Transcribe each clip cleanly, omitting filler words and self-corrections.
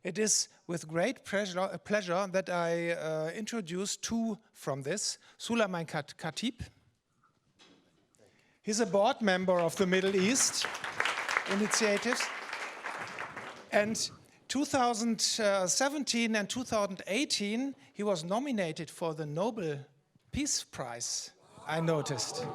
It is with great pleasure that I introduce two from this. Sulaiman Khatib. He's a board member of the Middle East Initiatives. And 2017 and 2018, he was nominated for the Nobel Peace Prize, I noticed.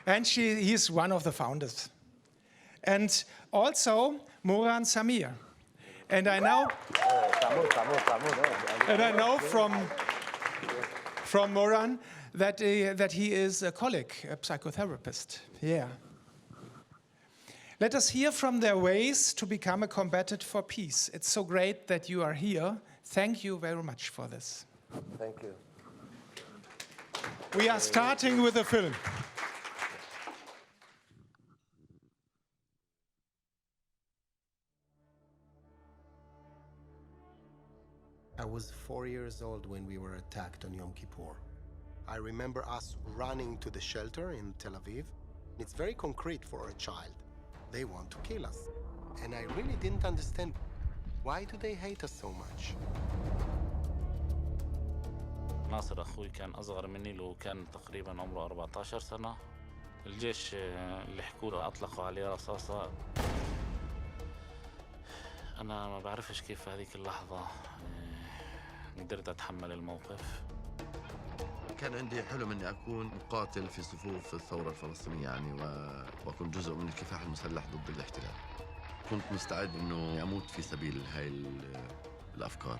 And he's one of the founders. And also Moran Zamir. And I know from Moran that he is a colleague, a psychotherapist. Yeah. Let us hear from their ways to become a combatant for peace. It's so great that you are here. Thank you very much for this. Thank you. We are starting with a film. I was 4 years old when we were attacked on Yom Kippur. I remember us running to the shelter in Tel Aviv. It's very concrete for a child. They want to kill us. And I really didn't understand, why do they hate us so much? ناصر أخوي كان أصغر مني له كان تقريبا عمره 14 سنة. الجيش اللي حكوا له أطلقوا عليه رصاصة. أنا ما بعرفش كيف في هذيك اللحظة قدرت أتحمل الموقف. كان عندي حلم اني اكون مقاتل في صفوف الثوره الفلسطينيه يعني واكون جزء من الكفاح المسلح ضد الاحتلال. كنت مستعد انه اموت في سبيل هاي الافكار.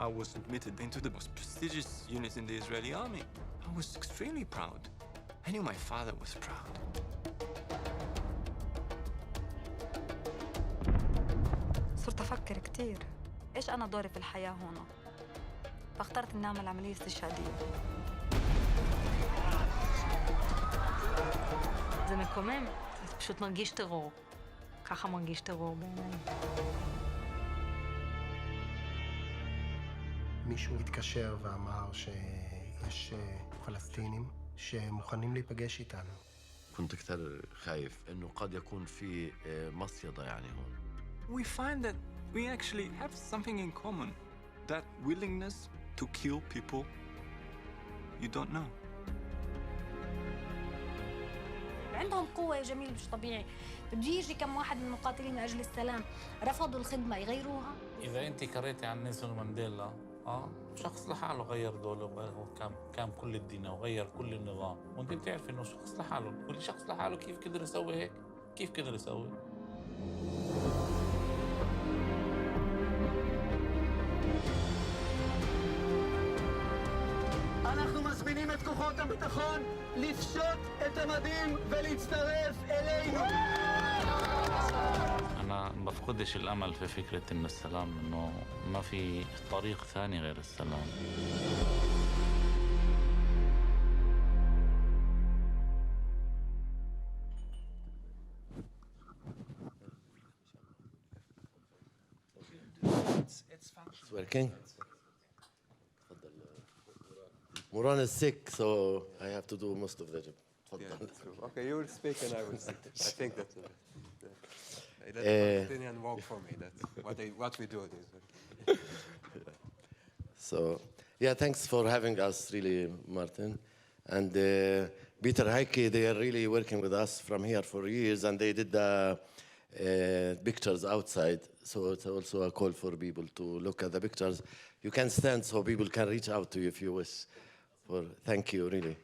I was admitted into the most prestigious unit in the Israeli army. I was extremely proud. I knew my father was proud. صرت افكر كثير ايش انا دوري في الحياه هون. فاخترت اني اعمل عمليه استشهاديه. זה מקומם, זה פשוט מרגיש טרור. ככה מרגיש טרור בעיניי. מישהו התקשר ואמר שיש פלסטינים שמוכנים להיפגש איתנו. كنت كثير خايف انه قد يكون في مصيدة يعني هون. We find that we actually have something in common. That willingness to kill people you don't know. عندهم قوة يا جميل مش طبيعي. بده يجي كم واحد من المقاتلين لأجل السلام رفضوا الخدمة يغيروها. إذا أنت قريتي عن نيلسون مانديلا شخص لحاله غير دوله وكان كل الدين وغير كل النظام، وأنت بتعرفي إنه شخص لحاله، كل شخص لحاله كيف قدر يسوي هيك؟ كيف قدر يسوي؟ אנחנו מזמינים את כוחות הביטחון לפשוט את המדים ולהצטרף אלינו. أنا بفقدش الأمل في فكرة إن السلام إنه ما في طريق ثاني غير السلام. It's working. Moran is sick, so I have to do most of the job. Yeah, okay, you will speak and I will sit. I think that's Palestinian walk for me. That's what we do. So, yeah, thanks for having us, really, Martin. And Peter Heike, they are really working with us from here for years, and they did the pictures outside. So it's also a call for people to look at the pictures. You can stand so people can reach out to you if you wish. Thank you, really.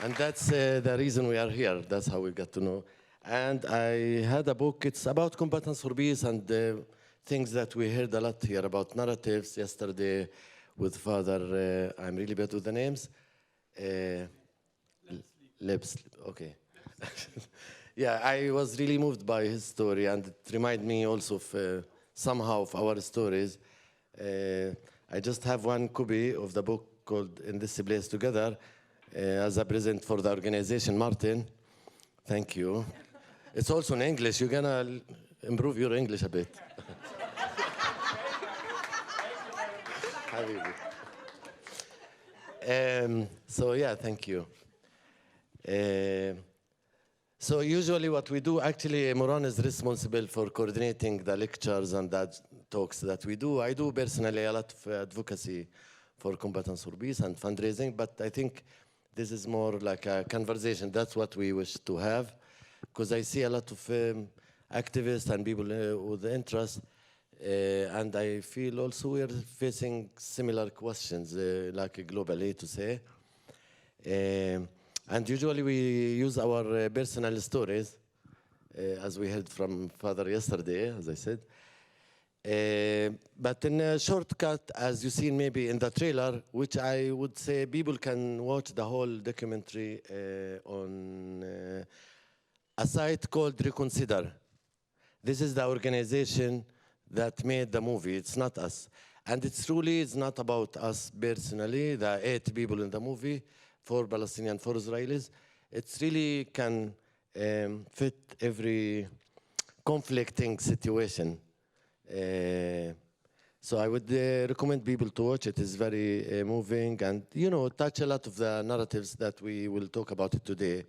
And that's the reason we are here. That's how we got to know. And I had a book. It's about Combatants for Peace and things that we heard a lot here about narratives yesterday with Father. I'm really bad with the names. Lips. Okay. Yeah, I was really moved by his story, and it reminded me also of somehow of our stories. I just have one copy of the book called In This Place Together as a present for the organization. Martin, thank you. It's also in English. You're gonna improve your English a bit. So yeah, thank you. So usually what we do, actually Moran is responsible for coordinating the lectures and the talks that we do. I do personally a lot of advocacy for Combatants for Peace and fundraising, but I think this is more like a conversation. That's what we wish to have, because I see a lot of activists and people with interest, and I feel also we're facing similar questions, like globally to say. And usually we use our personal stories, as we heard from Father yesterday, as I said. But in a shortcut, as you seen maybe in the trailer, which I would say people can watch the whole documentary on a site called Reconsider. This is the organization that made the movie. It's not us. And it's truly, it's not about us personally, the 8 people in the movie, 4 Palestinians, 4 Israelis. It really can fit every conflicting situation. So I would recommend people to watch it. It's very moving and, you know, touch a lot of the narratives that we will talk about it today.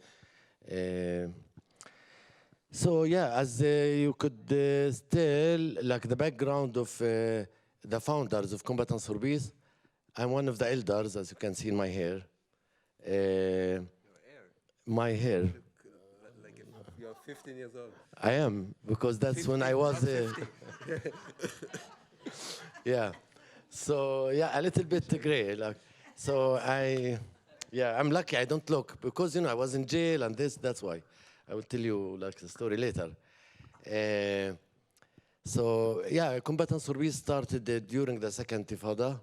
So yeah, as you could tell, like the background of the founders of Combatants for Peace, I'm one of the elders, as you can see in my hair. My hair. Like you're 15 years old. I am, because that's when I was... yeah. So, yeah, a little bit gray. Like, so I'm lucky I don't look, because, you know, I was in jail and that's why. I will tell you, like, the story later. So, yeah, Combatants for Peace started during the Second Intifada.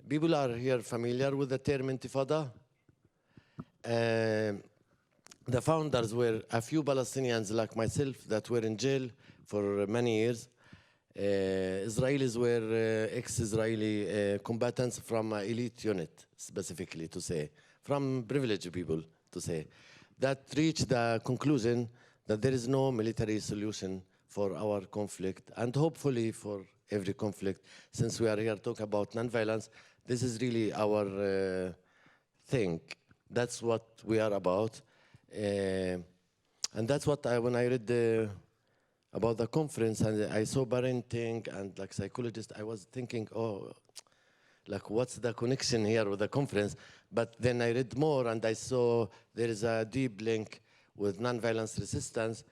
People are here familiar with the term Intifada. The founders were a few Palestinians like myself that were in jail for many years. Israelis were ex-Israeli combatants from an elite unit, specifically to say, from privileged people to say, that reached the conclusion that there is no military solution for our conflict, and hopefully for every conflict. Since we are here talking about nonviolence, this is really our thing. That's what we are about. And that's what when I read about the conference and I saw parenting and like psychologist, I was thinking, oh, like what's the connection here with the conference? But then I read more and I saw there is a deep link with nonviolence resistance.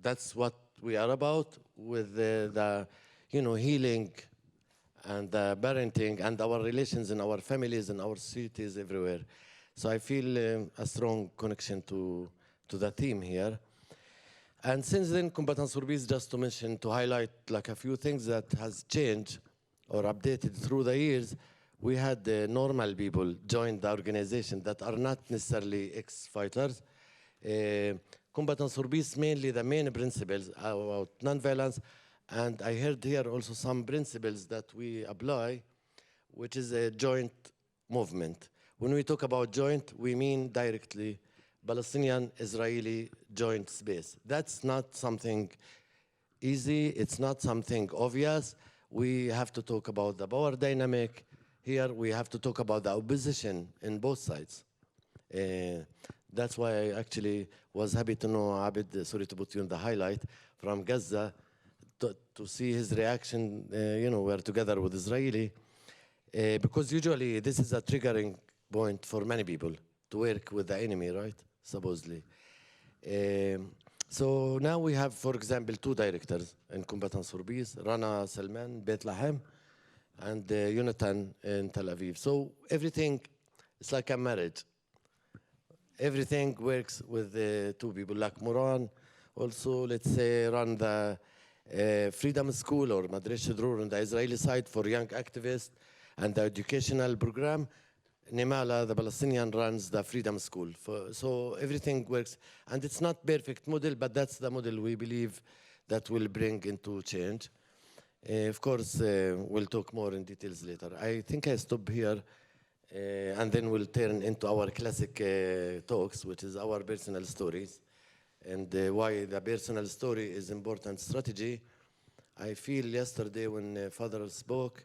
That's what we are about with the you know, healing and the parenting and our relations in our families and our cities everywhere. So I feel a strong connection to the theme here. And since then, Combatants for Peace, just to mention, to highlight like a few things that has changed or updated through the years, we had normal people join the organization that are not necessarily ex-fighters. Combatants for Peace, mainly the main principles about nonviolence, and I heard here also some principles that we apply, which is a joint movement. When we talk about joint, we mean directly Palestinian-Israeli joint space. That's not something easy. It's not something obvious. We have to talk about the power dynamic. Here we have to talk about the opposition in both sides. That's why I actually was happy to know Abid, sorry to put you in the highlight, from Gaza, to see his reaction, you know, we're together with Israeli. Because usually this is a triggering point for many people to work with the enemy, right? Supposedly. So now we have, for example, 2 directors in Combatants for Peace, Rana Salman, Bethlehem, and Yonatan in Tel Aviv. So everything is like a marriage. Everything works with 2 people, like Moran also, let's say, run the Freedom School or Madresh Drur on the Israeli side for young activists and the educational program. Nemala, the Palestinian, runs the Freedom School. So everything works. And it's not perfect model, but that's the model we believe that will bring into change. Of course, we'll talk more in details later. I think I stop here, and then we'll turn into our classic talks, which is our personal stories, and why the personal story is important strategy. I feel yesterday when Father spoke,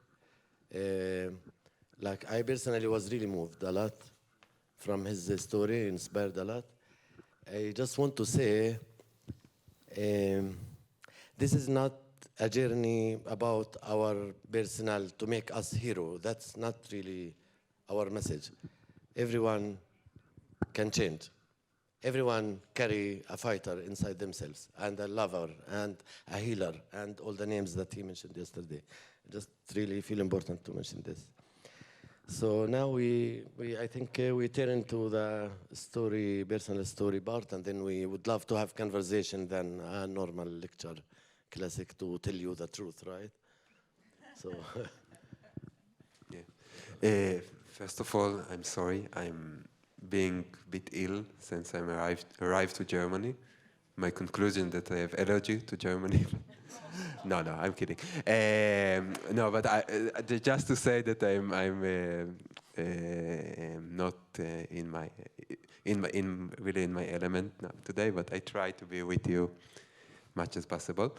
Like, I personally was really moved a lot from his story, inspired a lot. I just want to say, this is not a journey about our personal to make us hero. That's not really our message. Everyone can change. Everyone carry a fighter inside themselves, and a lover, and a healer, and all the names that he mentioned yesterday. Just really feel important to mention this. So now I think we turn to the story, personal story part, and then we would love to have conversation than a normal lecture, classic to tell you the truth, right? So. Yeah. First of all, I'm sorry. I'm being a bit ill since I arrived to Germany. My conclusion that I have allergy to Germany. No, I'm kidding. No, but just to say that I'm not really in my element now today, but I try to be with you much as possible.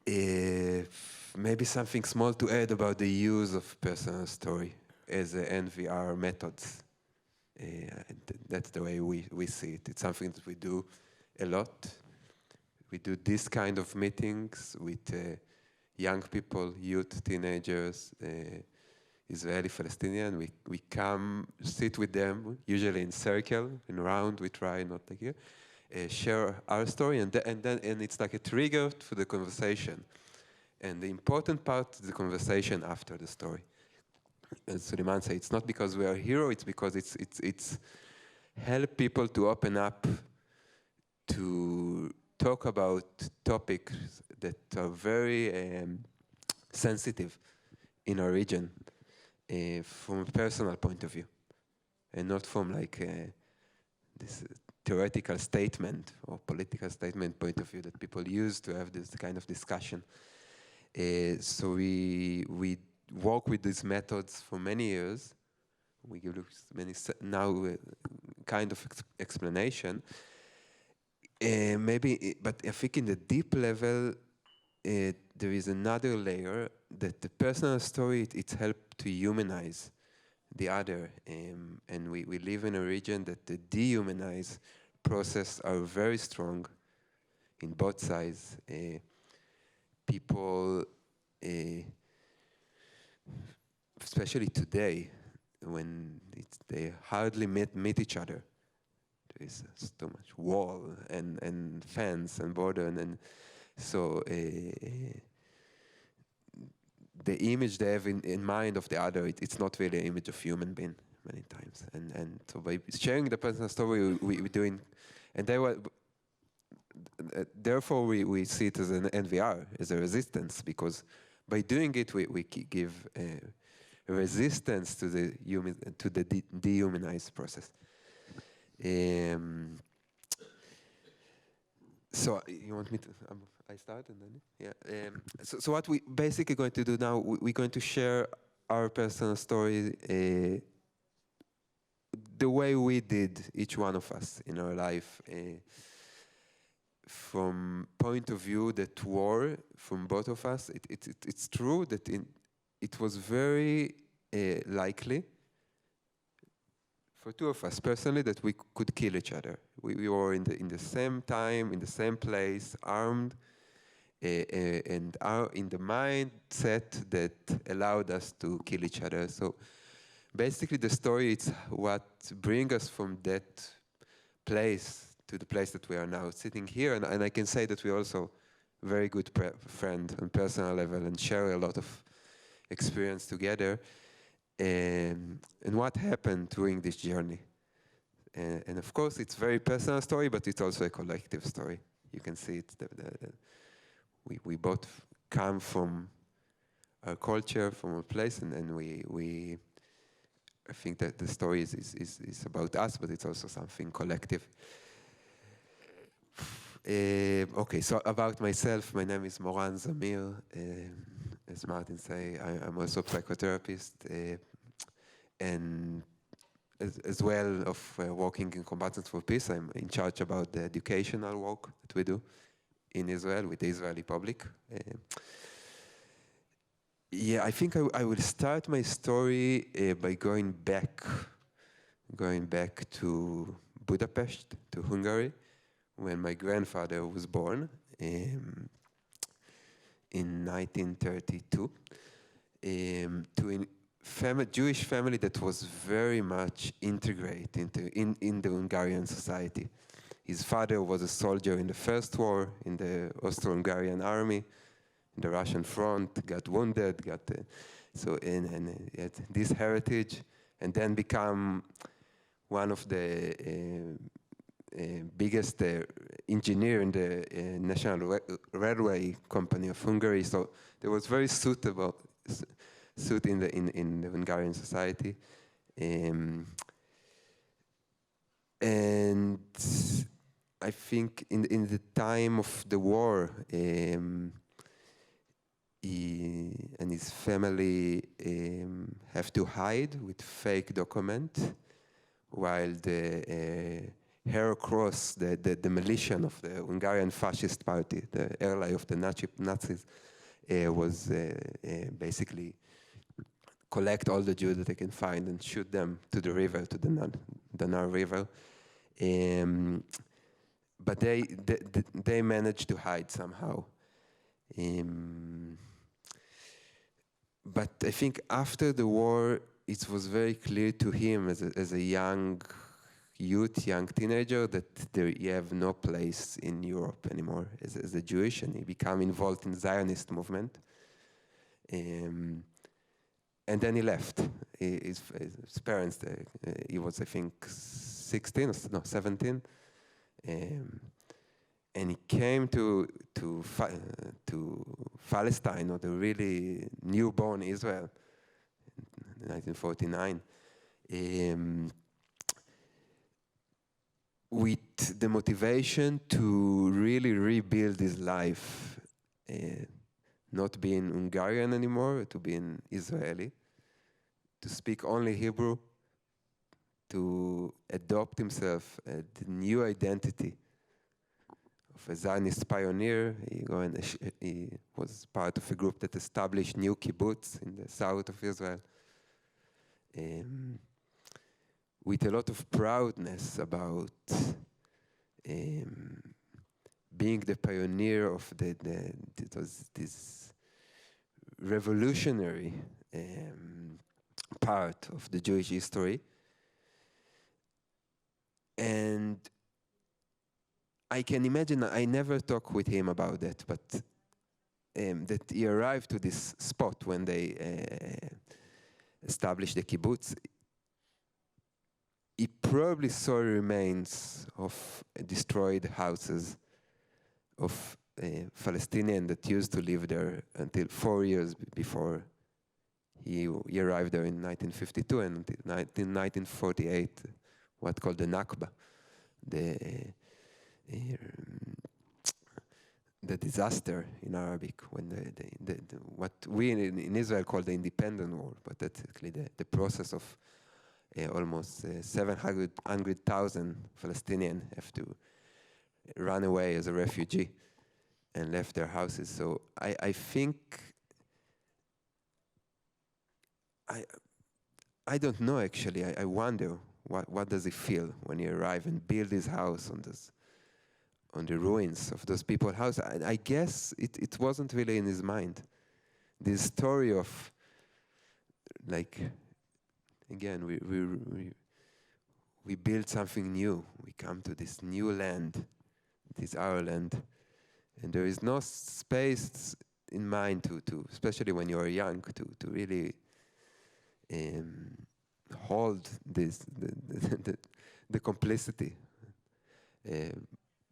Maybe something small to add about the use of personal story as NVR methods. That's the way we see it. It's something that we do a lot. We do this kind of meetings with young people, youth, teenagers, Israeli, Palestinian. We come, sit with them, usually in circle, in round. We try not like here, share our story, and it's like a trigger for the conversation. And the important part is the conversation after the story. As Sulaiman said, it's not because we are a hero, it's because it's help people to open up, to talk about topics that are very sensitive in our region from a personal point of view, and not from like this theoretical statement or political statement point of view that people use to have this kind of discussion. So we work with these methods for many years. We give many now kind of explanation. Maybe, but I think in the deep level, there is another layer that the personal story, it helps to humanize the other. And we live in a region that the dehumanize process are very strong in both sides. People, especially today, when they hardly meet each other. There is so much wall and fence and border, and so the image they have in mind of the other, it's not really an image of human being many times. And so by sharing the personal story, we're doing, and therefore we see it as an NVR, as a resistance, because by doing it, we give resistance to the dehumanized process. So you want me to? I start and then yeah. So what we basically going to do now? We're going to share our personal story the way we did, each one of us in our life, from point of view that war from both of us. It's true that it was very likely for two of us personally that we could kill each other. We were in the same time, in the same place, armed, and in the mindset that allowed us to kill each other. So basically the story is what brings us from that place to the place that we are now sitting here. And I can say that we're also very good friend on personal level and share a lot of experience together. And what happened during this journey. And of course, it's a very personal story, but it's also a collective story. You can see it. We both come from our culture, from a place, and I think that the story is about us, but it's also something collective. Okay, so about myself, my name is Moran Zamir. As Martin say, I'm also a psychotherapist, and as well of working in Combatants for Peace, I'm in charge about the educational work that we do in Israel with the Israeli public. Yeah, I think I will start my story by going back to Budapest, to Hungary, when my grandfather was born in 1932, to a Jewish family that was very much integrated in the Hungarian society. His father was a soldier in the First War in the Austro-Hungarian army, in the Russian front, got wounded, and he had this heritage, and then become one of the biggest engineer in the National Railway Company of Hungary. So there was very suit in the Hungarian society, and I think in the time of the war, he and his family have to hide with fake document, while the Hero Cross, the demolition of the Hungarian Fascist Party, the ally of the Nazis, was basically collect all the Jews that they can find and shoot them to the river, to the Nar River. But they managed to hide somehow. But I think after the war, it was very clear to him as a young teenager that you have no place in Europe anymore as a Jewish, and he became involved in the Zionist movement. And then he left. His parents, he was, I think, 17. And he came to Palestine, or the really newborn Israel, in 1949, with the motivation to really rebuild his life, not being Hungarian anymore, to being Israeli, to speak only Hebrew, to adopt himself a new identity of a Zionist pioneer. He was part of a group that established new kibbutz in the south of Israel, with a lot of proudness about being the pioneer of this revolutionary part of the Jewish history. And I can imagine, I never talked with him about that, but that he arrived to this spot when they established the kibbutz. He probably saw remains of destroyed houses of Palestinians that used to live there until 4 years before he arrived there in 1952, and until 1948, what's called the Nakba, the disaster in Arabic, when what we in Israel call the independent war, but that's actually the process of almost 700,000 Palestinians have to run away as a refugee and left their houses. So I think, I don't know actually, I wonder what does he feel when he arrived and build his house on the ruins of those people's house. I guess it wasn't really in his mind. This story of, like, again, we build something new. We come to this new land. It is our land. And there is no space in mind to especially when you are young, to really hold this, the complicity.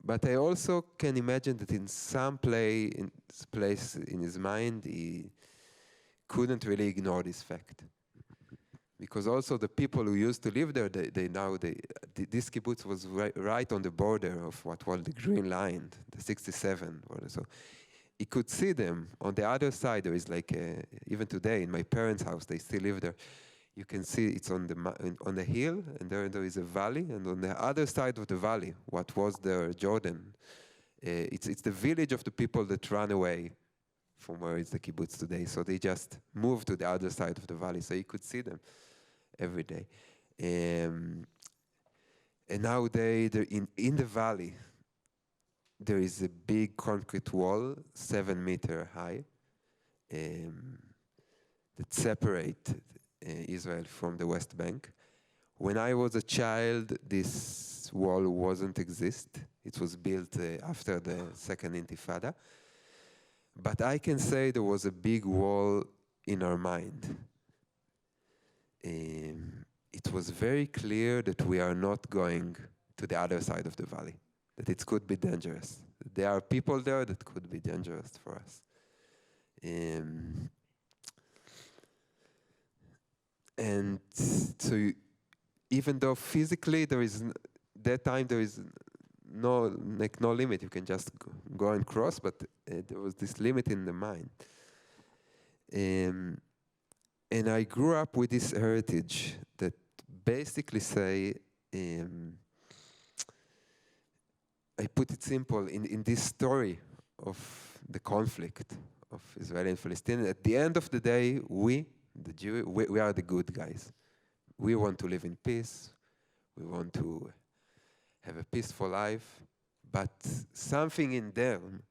But I also can imagine that in some place in his mind, he couldn't really ignore this fact. Because also the people who used to live there, this kibbutz was right on the border of what was the Green Line, the 67. So he could see them. On the other side, there is like, even today in my parents' house, they still live there. You can see it's on the hill, and there is a valley, and on the other side of the valley, what was the Jordan, it's the village of the people that ran away from where is the kibbutz today. So they just moved to the other side of the valley, so you could see them every day. And now they're in the valley. There is a big concrete wall, 7 meters high, that separates Israel from the West Bank. When I was a child, this wall wasn't exist. It was built after the Second Intifada. But I can say there was a big wall in our mind. It was very clear that we are not going to the other side of the valley, that it could be dangerous. There are people there that could be dangerous for us. And so even though physically there is, that time there is no limit, you can just go and cross, but there was this limit in the mind. And I grew up with this heritage that basically say, I put it simple, in this story of the conflict of Israel and Palestine, at the end of the day, we, the Jews, we are the good guys. We want to live in peace. We want to have a peaceful life. But something in them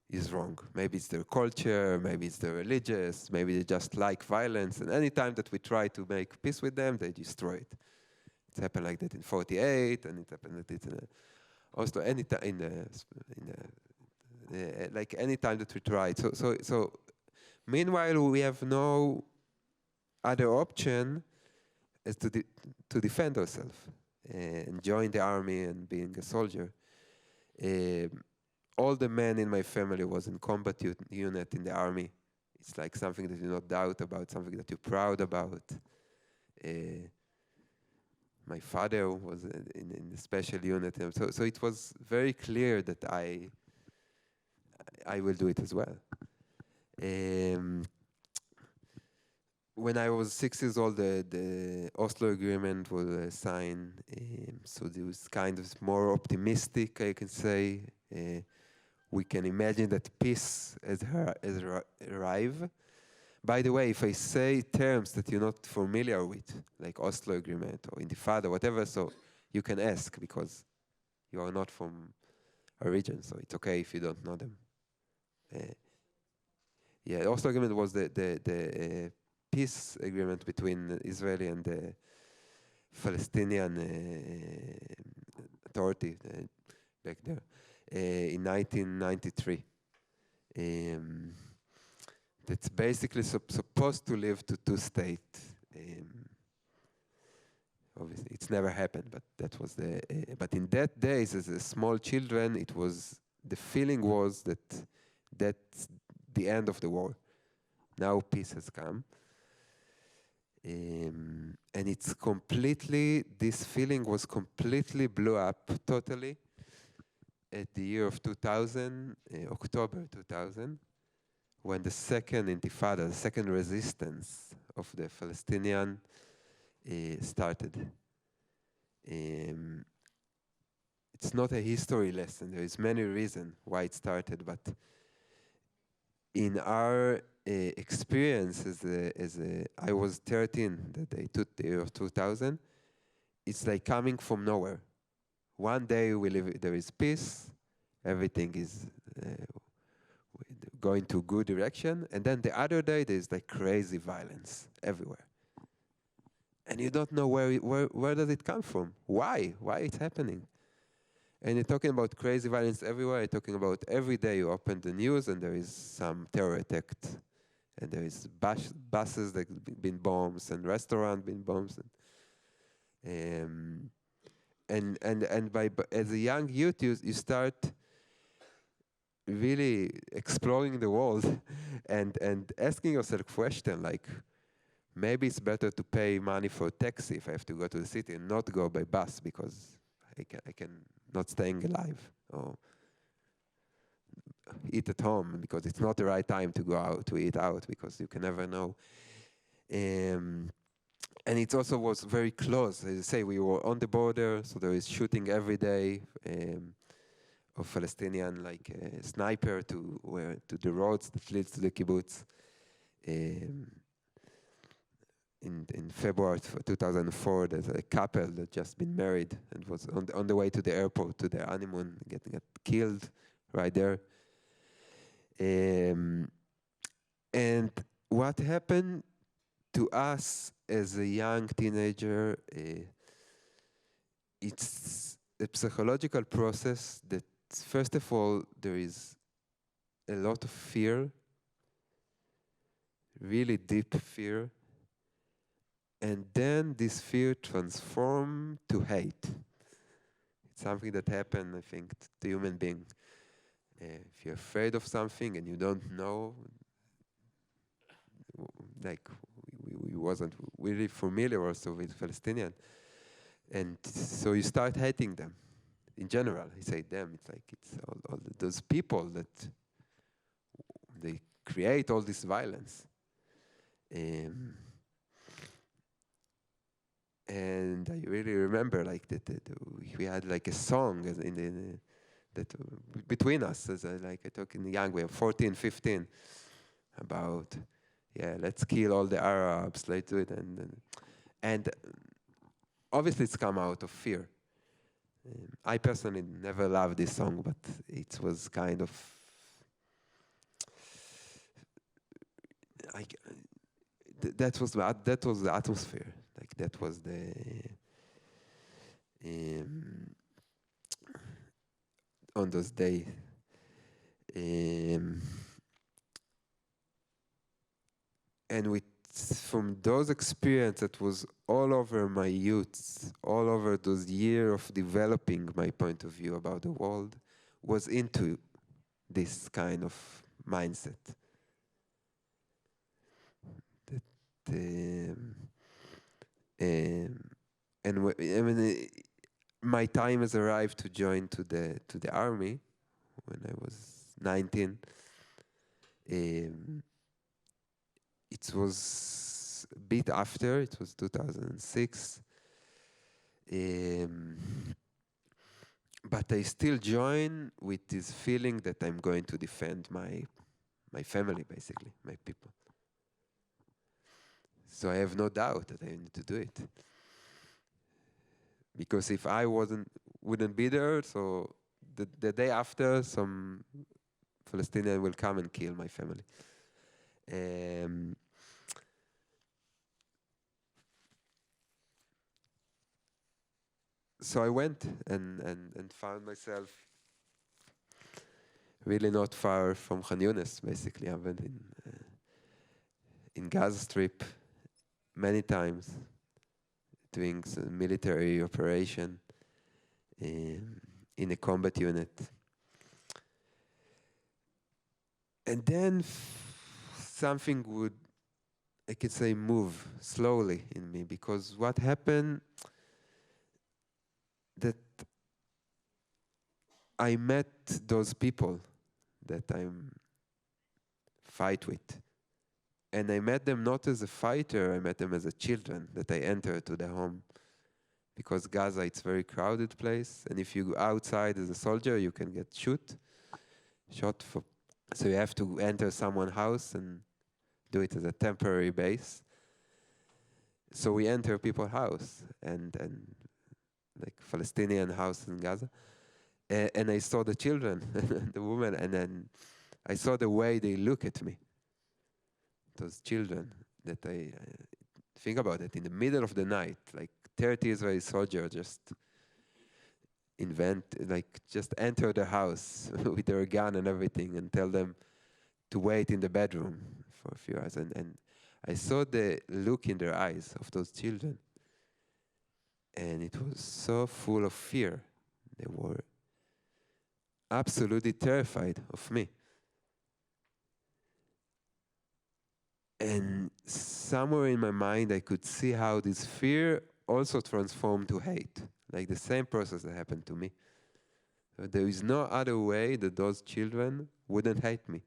is wrong. Maybe it's their culture, maybe it's their religious, maybe they just like violence. And any time that we try to make peace with them, they destroy it. It happened like that in 48, and it happened like that in also any time like any time that we tried. So meanwhile, we have no other option is to defend ourselves and join the army and being a soldier. All the men in my family was in combat unit in the army. It's like something that you not doubt about, something that you're proud about. My father was in the special unit, so it was very clear that I will do it as well. When I was 6 years old, the Oslo Agreement was signed, so it was kind of more optimistic, I can say. We can imagine that peace has arrived. By the way, if I say terms that you're not familiar with, like Oslo Agreement or Intifada, whatever, so you can ask because you are not from a region, so it's okay if you don't know them. The Oslo Agreement was the peace agreement between Israeli and the Palestinian authority back there in 1993. That's basically supposed to live to two states. Obviously, it's never happened, but that was the. But in that days, as a small children, it was the feeling was that that's the end of the war. Now peace has come, and it's completely. This feeling was completely blew up totally at the year of 2000, October 2000. When the second Intifada, the second resistance of the Palestinian started. It's not a history lesson. There is many reasons why it started, but in our experience I was 13 that they took the year of 2000. It's like coming from nowhere. One day we live, there is peace, everything is going to a good direction, and then the other day there's like crazy violence everywhere. And you don't know where does it come from? Why it's happening? And you're talking about crazy violence everywhere. You're talking about every day you open the news and there is some terror attack, and there is buses that been bombs and restaurants been bombs, and as a young youth you start really exploring the world and asking yourself a question like, maybe it's better to pay money for a taxi if I have to go to the city and not go by bus because I can not staying alive, or eat at home because it's not the right time to go out to eat out because you can never know. And it also was very close. As I say, we were on the border, so there is shooting every day. of Palestinian like sniper to the roads that leads to the kibbutz. In February 2004, there's a couple that just been married and was on the way to the airport to their honeymoon, getting killed right there. And what happened to us as a young teenager, it's a psychological process that, first of all, there is a lot of fear, really deep fear, and then this fear transforms to hate. It's something that happens, I think, to human being. If you're afraid of something and you don't know, like we wasn't really familiar also with Palestinian, and so you start hating them. In general, I say them. It's like it's all those people that they create all this violence. And I really remember like that we had like a song that between us, as I talk in the young way, 14, 15, about let's kill all the Arabs, let's do it, and obviously it's come out of fear. I personally never loved this song, but it was kind of like that was the atmosphere. Like that was the on those days. And from those experiences, that was all over my youth, all over those years of developing my point of view about the world, was into this kind of mindset. My time has arrived to join to the army when I was 19. It was a bit after, it was 2006. But I still join with this feeling that I'm going to defend my family, basically, my people. So I have no doubt that I need to do it. Because if I wouldn't be there, so the day after, some Palestinian will come and kill my family. So I went and found myself really not far from Khan Yunis, basically. I went in Gaza Strip many times, doing some military operation in a combat unit. And then something would, I could say, move slowly in me, because what happened, that I met those people that I fight with. And I met them not as a fighter, I met them as a children that I entered to their home. Because Gaza, it's a very crowded place, and if you go outside as a soldier, you can get shot for. So you have to enter someone's house and do it as a temporary base. So we enter people's house, and like Palestinian house in Gaza, and I saw the children, the women, and then I saw the way they look at me. Those children that I think about it, in the middle of the night, like 30 Israeli soldiers just just enter the house with their gun and everything and tell them to wait in the bedroom for a few hours. And I saw the look in their eyes of those children, and it was so full of fear. They were absolutely terrified of me. And somewhere in my mind, I could see how this fear also transformed to hate, like the same process that happened to me. So there is no other way that those children wouldn't hate me.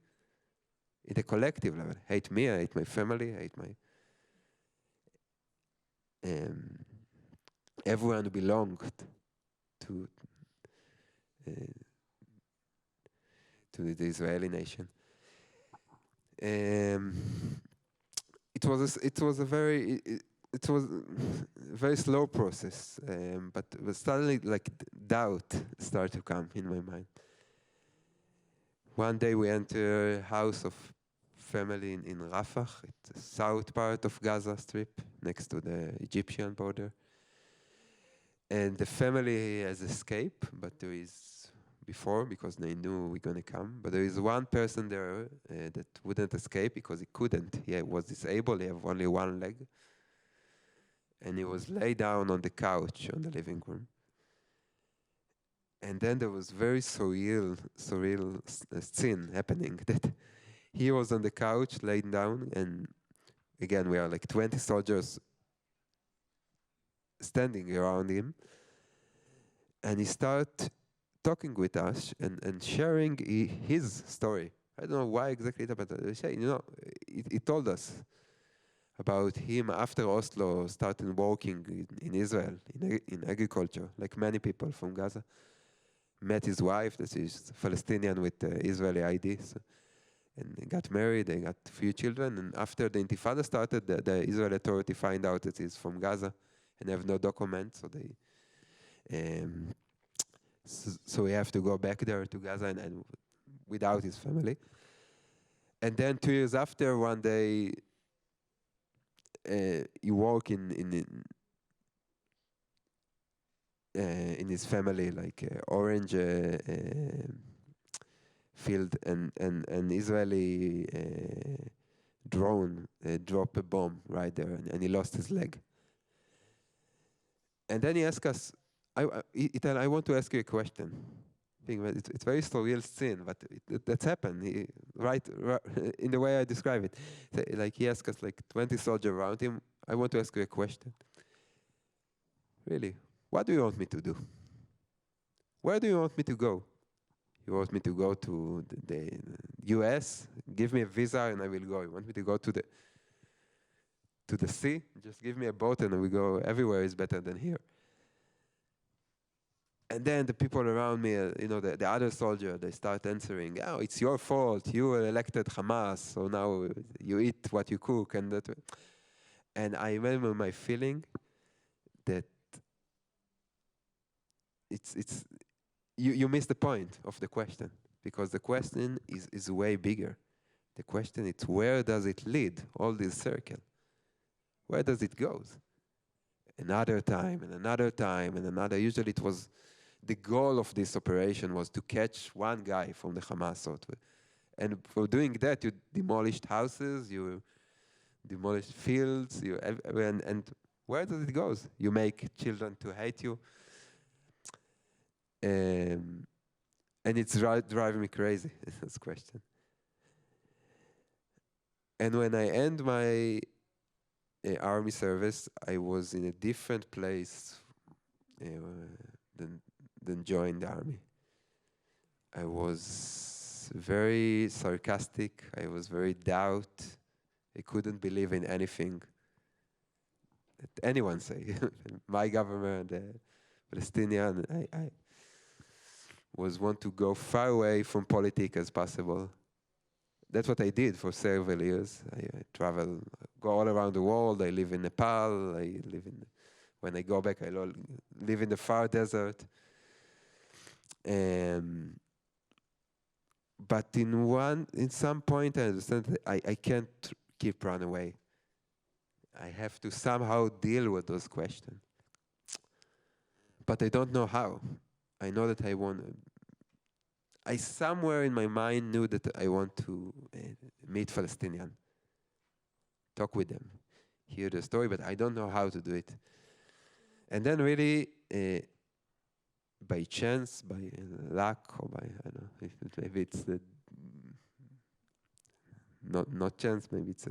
At a collective level, hate me, I hate my family, I hate everyone belonged to to the Israeli nation. It was a very slow process, but suddenly like doubt started to come in my mind. One day we enter a house of family in Rafah, it's the south part of Gaza Strip, next to the Egyptian border. And the family has escaped, but there is before, because they knew we're going to come. But there is one person there that wouldn't escape because he couldn't. He was disabled, he had only one leg. And he was laid down on the couch on the living room. And then there was very surreal scene happening that he was on the couch laid down, and again we are like 20 soldiers standing around him, and he started talking with us and sharing his story. I don't know why exactly it happened. He told us about him after Oslo started working in Israel, in agriculture, like many people from Gaza. Met his wife, that is Palestinian with Israeli ID, and they got married, they got a few children, and after the Intifada started, the Israeli authority find out that he's from Gaza and have no documents, so they so we have to go back there to Gaza and without his family. And then 2 years after, one day he work in his family, like orange field, and an Israeli drone dropped a bomb right there, and he lost his leg. And then he asked us, I want to ask you a question. It's very surreal scene, but that's happened. Right in the way I describe it. Like he asked us, like 20 soldiers around him, I want to ask you a question. Really, what do you want me to do? Where do you want me to go? You want me to go to the US? Give me a visa and I will go. You want me to go to the sea? Just give me a boat and we go. Everywhere is better than here. And then the people around me, the other soldier, they start answering, oh, it's your fault. You were elected Hamas, so now you eat what you cook. And I remember my feeling that you miss the point of the question, because the question is way bigger. The question is, where does it lead, all this circle? Where does it go? Another time, and another time, and another. Usually it was, the goal of this operation was to catch one guy from the Hamas. And for doing that, you demolished houses, you demolished fields, and where does it go? You make children to hate you. And it's driving me crazy, this question. And when I end my army service, I was in a different place than join the army. I was very sarcastic. I was very doubt. I couldn't believe in anything that anyone say. My government, the Palestinian, I was want to go far away from politics as possible. That's what I did for several years. I travel, go all around the world. I live in Nepal. When I go back, I live in the far desert. But in some point, I understand that I can't keep running away. I have to somehow deal with those questions. But I don't know how. I know that I somewhere in my mind knew that I want to meet Palestinian, talk with them, hear the story, but I don't know how to do it. And then really, by chance, by luck, or by, I don't know, maybe it's not chance, maybe it's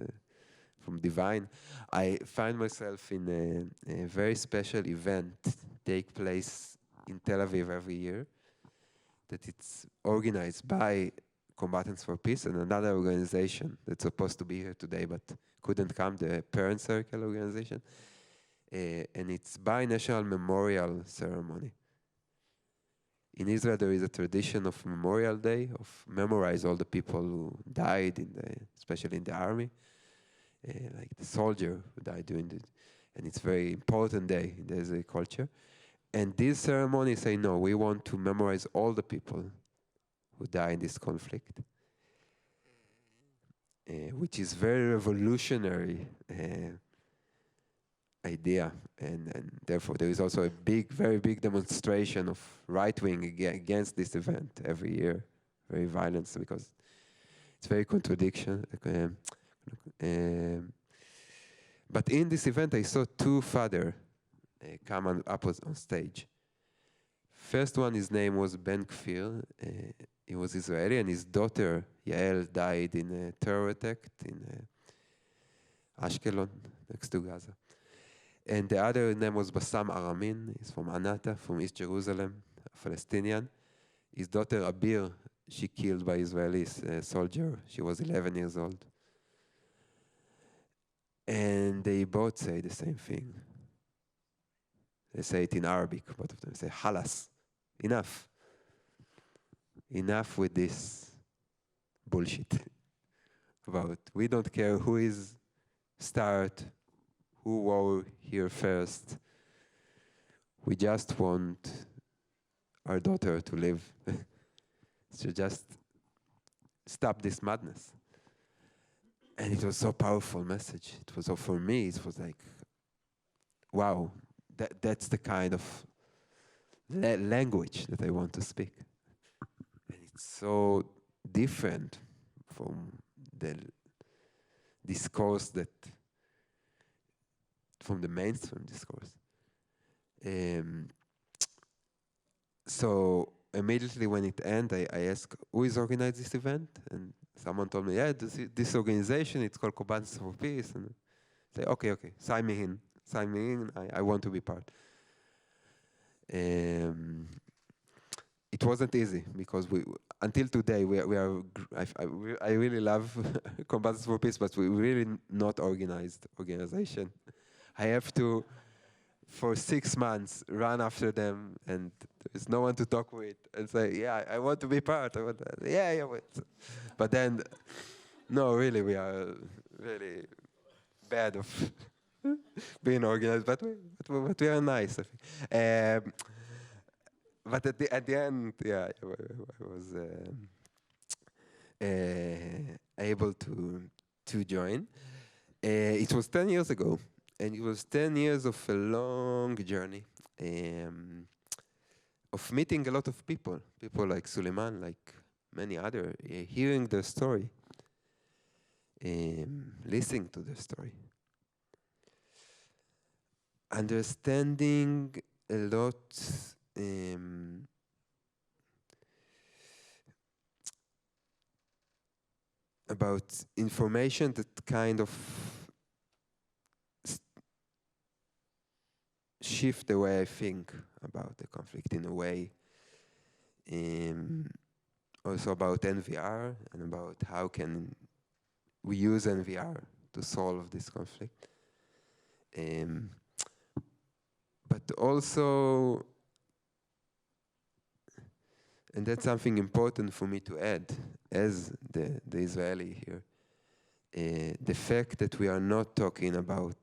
from divine, I find myself in a very special event take place in Tel Aviv every year, that it's organized by Combatants for Peace and another organization that's supposed to be here today but couldn't come, the Parent Circle organization. And it's bi-national memorial ceremony. In Israel, there is a tradition of Memorial Day, of memorize all the people who died, especially in the army, like the soldier who died during the, and it's a very important day in the Israeli culture. And this ceremony say, no, we want to memorize all the people who died in this conflict, which is very revolutionary idea, and therefore there is also a big, very big demonstration of right-wing against this event every year, very violent, because it's very contradiction. But in this event, I saw two fathers come up on stage. First one, his name was Ben Kfir. He was Israeli, and his daughter Yael died in a terror attack in Ashkelon, next to Gaza. And the other name was Bassam Aramin. He's from Anata, from East Jerusalem, a Palestinian. His daughter Abir, she killed by Israeli soldier. She was 11 years old. And they both say the same thing. They say it in Arabic, both of them say, halas, enough. Enough with this bullshit about we don't care who is start, who war here first. We just want our daughter to live. So just stop this madness. And it was so powerful message. It was, so for me, it was like, wow, that's the kind of language that I want to speak. And it's so different from the discourse from the mainstream discourse. So immediately when it ended, I asked, who is organizing this event? And someone told me, yeah, this organization, it's called Combatants for Peace. And I say, okay, sign me in, I want to be part. It wasn't easy because until today I really love Combatants for Peace, but we're really not organized organization. I have to, for 6 months, run after them, and there's no one to talk with, and say, yeah, I want to be part. But then, no, really, we are really bad of being organized, but we are nice, I think. But at the end, yeah, I was able to join. It was 10 years ago. And it was 10 years of a long journey of meeting a lot of people like Sulaiman, like many other, hearing their story, listening to their story, understanding a lot about information that kind of shift the way I think about the conflict in a way. Also about NVR and about how can we use NVR to solve this conflict. But also, and that's something important for me to add as the Israeli here, the fact that we are not talking about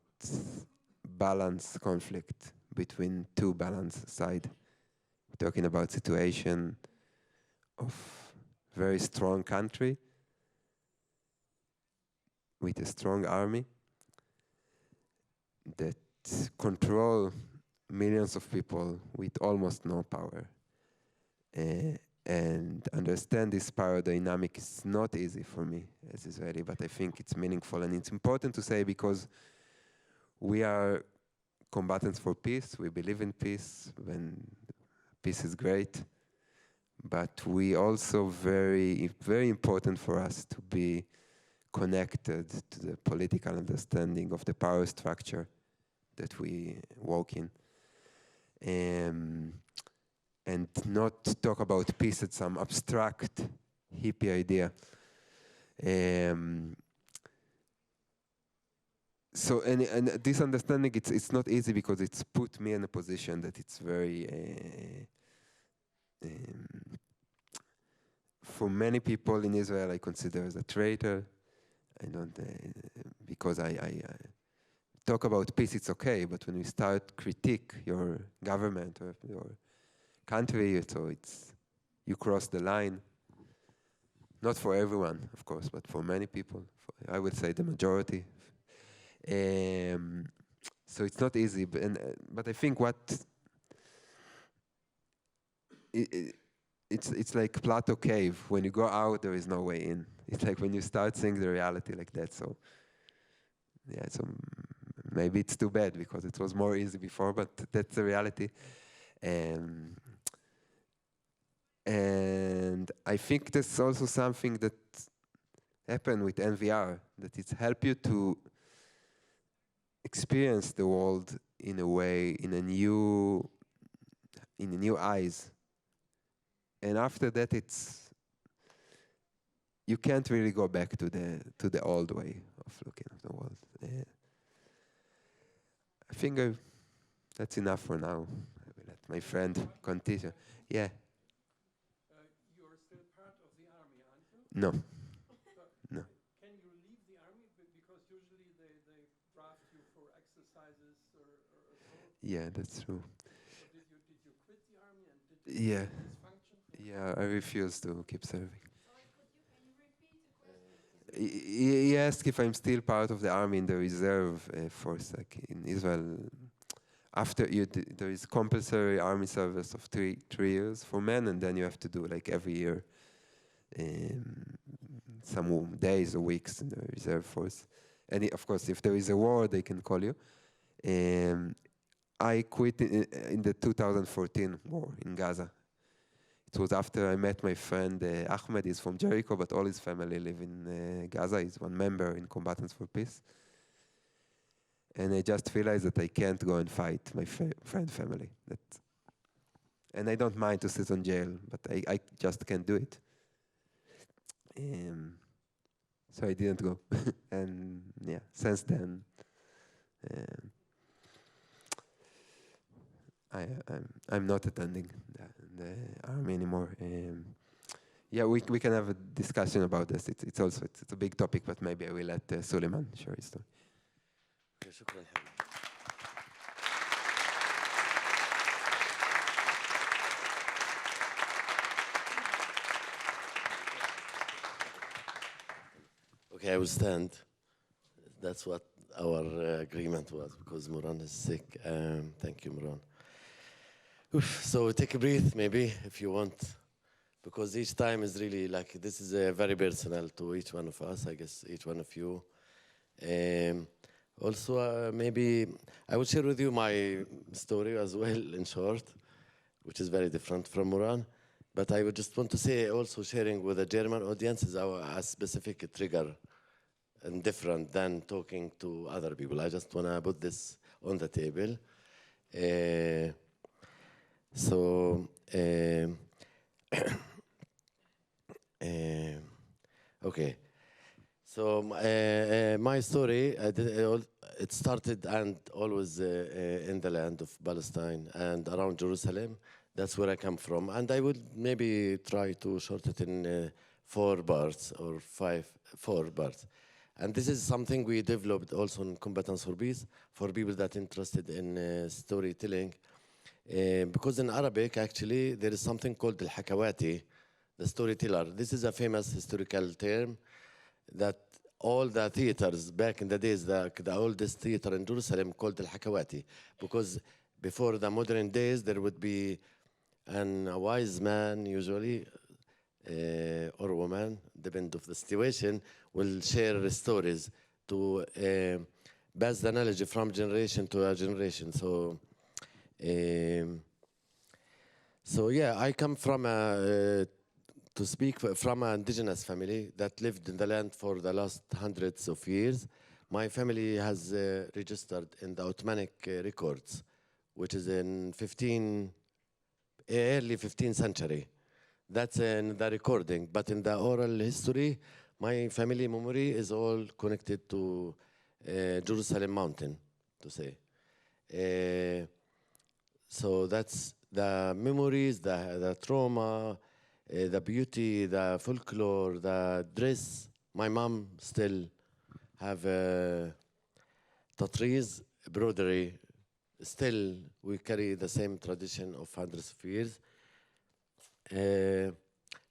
balanced conflict between two balanced sides. We're talking about situation of very strong country with a strong army that control millions of people with almost no power. And understand this power dynamic is not easy for me as Israeli, but I think it's meaningful, and it's important to say because we are combatants for peace. We believe in peace when peace is great. But we also very, very important for us to be connected to the political understanding of the power structure that we walk in. And not talk about peace as some abstract hippie idea. So and this understanding, it's not easy because it's put me in a position that it's very for many people in Israel, I consider as a traitor. I don't, because I talk about peace, it's okay, but when we start critique your government or your country, so you cross the line. Not for everyone, of course, but for many people. I would say the majority. So it's not easy, but I think it's like Plato Cave. When you go out, there is no way in. It's like when you start seeing the reality like that. So yeah, so maybe it's too bad because it was more easy before, but that's the reality. And I think there's also something that happened with NVR, that it's helped you to experience the world in a way, in a new eyes. And after that, you can't really go back to the old way of looking at the world. I think that's enough for now. I will let my friend continue. Yeah. You're still part of the army, aren't you? No. No. Can you leave the army? Because usually they draft you for exercises or so. Yeah, that's true. So did you quit the army and did you Yeah. this function? Yeah, I refuse to keep serving. Sorry, can you repeat the question? He asked if I'm still part of the army in the reserve force, like in Israel. After there is compulsory army service of three years for men, and then you have to do like every year some days or weeks in the reserve force. And of course, if there is a war, they can call you. I quit in the 2014 war in Gaza. It was after I met my friend Ahmed. He's from Jericho, but all his family live in Gaza. He's one member in Combatants for Peace. And I just realized that I can't go and fight my friend family. And I don't mind to sit in jail, but I just can't do it. So I didn't go. And yeah, since then, I'm not attending the army anymore. Yeah, we can have a discussion about this. It's a big topic, but maybe I will let Sulaiman share his story. شكرا. Okay, I will stand. That's what our agreement was, because Moran is sick. Thank you, Moran. So take a breath, maybe, if you want, because each time is really like, this is very personal to each one of us, I guess, each one of you. Also, maybe I will share with you my story as well, in short, which is very different from Moran. But I would just want to say, also sharing with the German audience is a specific trigger and different than talking to other people. I just want to put this on the table. Okay. So my story, it started and always in the land of Palestine and around Jerusalem. That's where I come from. And I would maybe try to short it in 4 parts or 4 parts. And this is something we developed also in Combatants for Peace for people that are interested in storytelling. Because in Arabic, actually, there is something called al-Hakawati, the storyteller. This is a famous historical term that all the theaters back in the days, the oldest theater in Jerusalem called al-Hakawati, because before the modern days, there would be a wise man, usually, or woman, depending on the situation, will share stories to pass the knowledge from generation to a generation. So yeah, I come from to speak from an indigenous family that lived in the land for the last hundreds of years. My family has registered in the Ottomanic records, which is in early 15th century. That's in the recording, but in the oral history, my family memory is all connected to Jerusalem mountain, to say. So that's the memories, the trauma, the beauty, the folklore, the dress. My mom still have tatriz, embroidery. Still, we carry the same tradition of hundreds of years.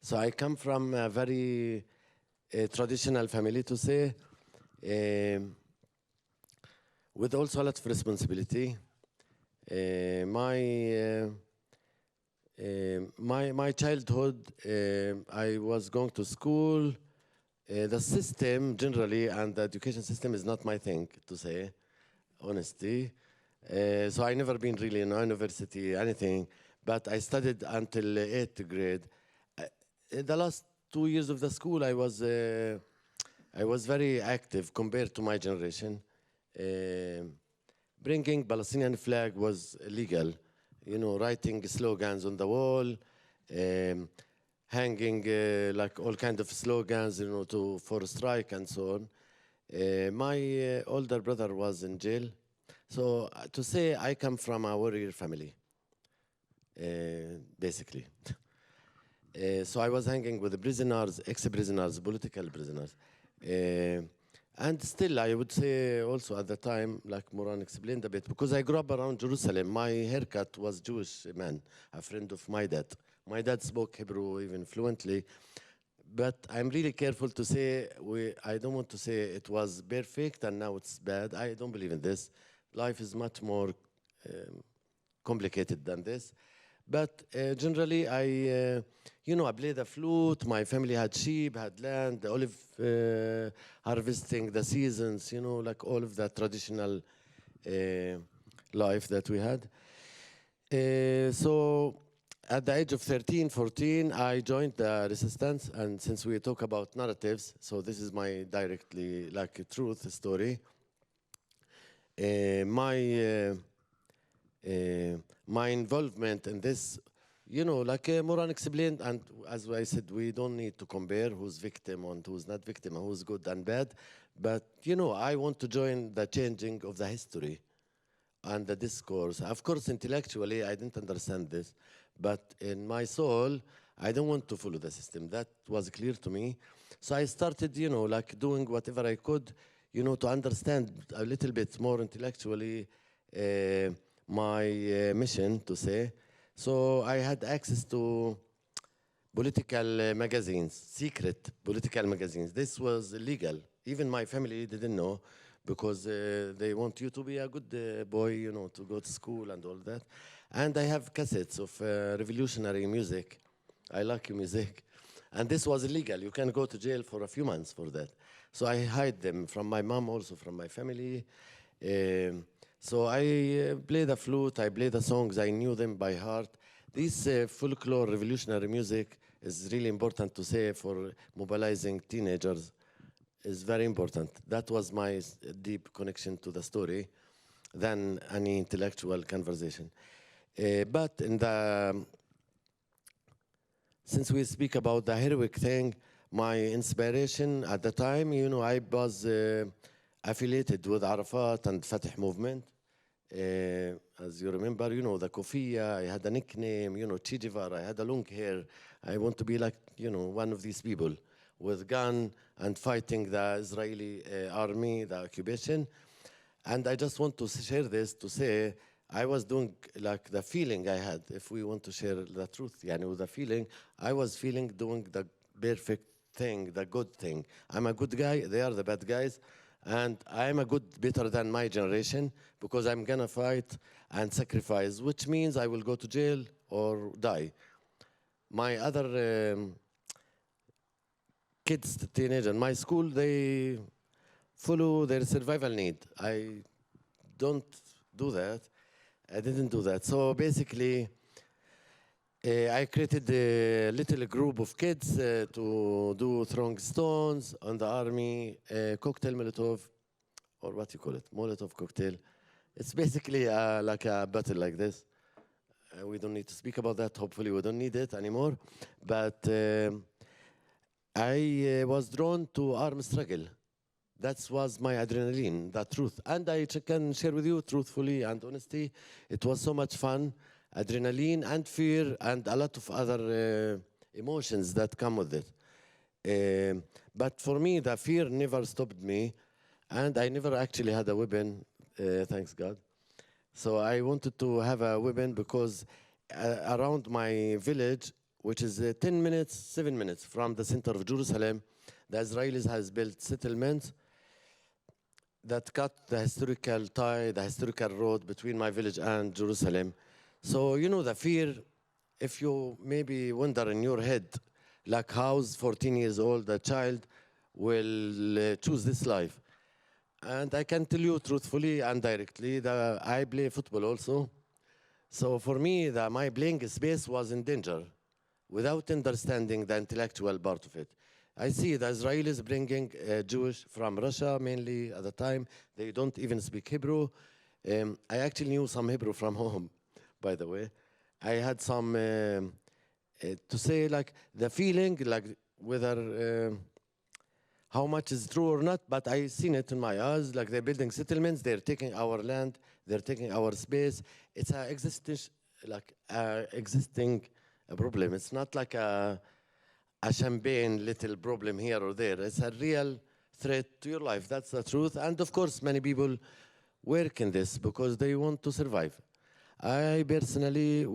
So I come from a very traditional family, to say, with also a lot of responsibility. My childhood, I was going to school. The system generally, and the education system is not my thing, to say, honesty. So I never been really in university, anything, but I studied until 8th grade. In the last 2 years of the school, I was very active compared to my generation. Bringing Palestinian flag was illegal, you know, writing slogans on the wall, hanging like all kind of slogans, you know, for strike and so on. My older brother was in jail. So to say I come from a warrior family, basically. So I was hanging with the prisoners, ex-prisoners, political prisoners. And still, I would say also at the time, like Moran explained a bit, because I grew up around Jerusalem, my haircut was Jewish man, a friend of my dad. My dad spoke Hebrew even fluently. But I'm really careful to say, I don't want to say it was perfect and now it's bad. I don't believe in this. Life is much more complicated than this. But generally, I played the flute. My family had sheep, had land, olive harvesting, the seasons, you know, like all of the traditional life that we had. So at the age of 13, 14, I joined the resistance. And since we talk about narratives, so this is my directly, like, truth story. My involvement in this, you know, like Moran explained, and as I said, we don't need to compare who's victim and who's not victim, and who's good and bad. But, you know, I want to join the changing of the history and the discourse. Of course, intellectually, I didn't understand this. But in my soul, I don't want to follow the system. That was clear to me. So I started, you know, like doing whatever I could, you know, to understand a little bit more intellectually my mission, to say. So I had access to political magazines, secret political magazines. This was illegal. Even my family didn't know, because they want you to be a good boy, you know, to go to school and all that. And I have cassettes of revolutionary music. I like music. And this was illegal. You can go to jail for a few months for that. So I hide them from my mom, also from my family. So I play the flute, I play the songs, I knew them by heart. This folklore revolutionary music is really important to say for mobilizing teenagers. Is very important. That was my deep connection to the story than any intellectual conversation. But in since we speak about the heroic thing, my inspiration at the time, you know, I was affiliated with Arafat and Fatah movement. As you remember, you know, the Kofiya, I had a nickname, you know, Che Guevara, I had a long hair. I want to be like, you know, one of these people with gun and fighting the Israeli army, the occupation. And I just want to share this to say, I was doing like the feeling I had, if we want to share the truth, yani with the feeling, I was feeling doing the perfect thing, the good thing. I'm a good guy, they are the bad guys, and I'm a good, better than my generation, because I'm gonna fight and sacrifice, which means I will go to jail or die. My other kids, teenagers in my school, they follow their survival need. I don't do that. I didn't do that. So basically, I created a little group of kids to do throwing stones on the army, cocktail Molotov, or what you call it, Molotov cocktail. It's basically like a battle like this. We don't need to speak about that. Hopefully we don't need it anymore. But I was drawn to armed struggle. That was my adrenaline, the truth. And I can share with you truthfully and honesty. It was so much fun. adrenaline and fear and a lot of other emotions that come with it. But for me, the fear never stopped me, and I never actually had a weapon, thanks God. So I wanted to have a weapon because around my village, which is 10 minutes, 7 minutes from the center of Jerusalem, the Israelis has built settlements that cut the historical tie, the historical road between my village and Jerusalem. So, you know, the fear, if you maybe wonder in your head, like how's 14 years old, a child will choose this life. And I can tell you truthfully and directly that I play football also. So for me, my playing space was in danger without understanding the intellectual part of it. I see the Israelis bringing Jewish from Russia mainly at the time. They don't even speak Hebrew. I actually knew some Hebrew from home, by the way. I had some, to say like the feeling, like whether, how much is true or not, but I seen it in my eyes, like they're building settlements, they're taking our land, they're taking our space. It's a existing problem. It's not like a champagne little problem here or there. It's a real threat to your life. That's the truth. And of course, many people work in this because they want to survive. I personally,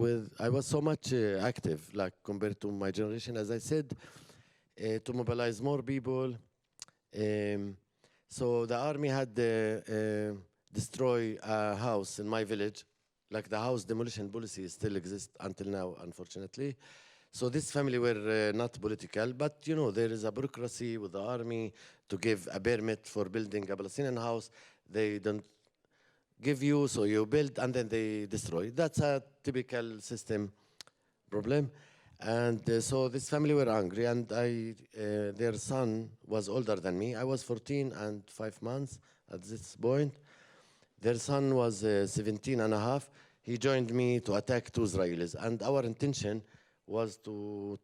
I was so much active, like compared to my generation, as I said, to mobilize more people. So the army had destroy a house in my village. Like the house demolition policy still exists until now, unfortunately. So this family were not political, but you know, there is a bureaucracy with the army to give a permit for building a Palestinian house. They don't give you, so you build and then they destroy. That's a typical system problem. And so this family were angry, and their son was older than me. I was 14 and 5 months at this point. Their son was 17 and a half. He joined me to attack two Israelis, and our intention was to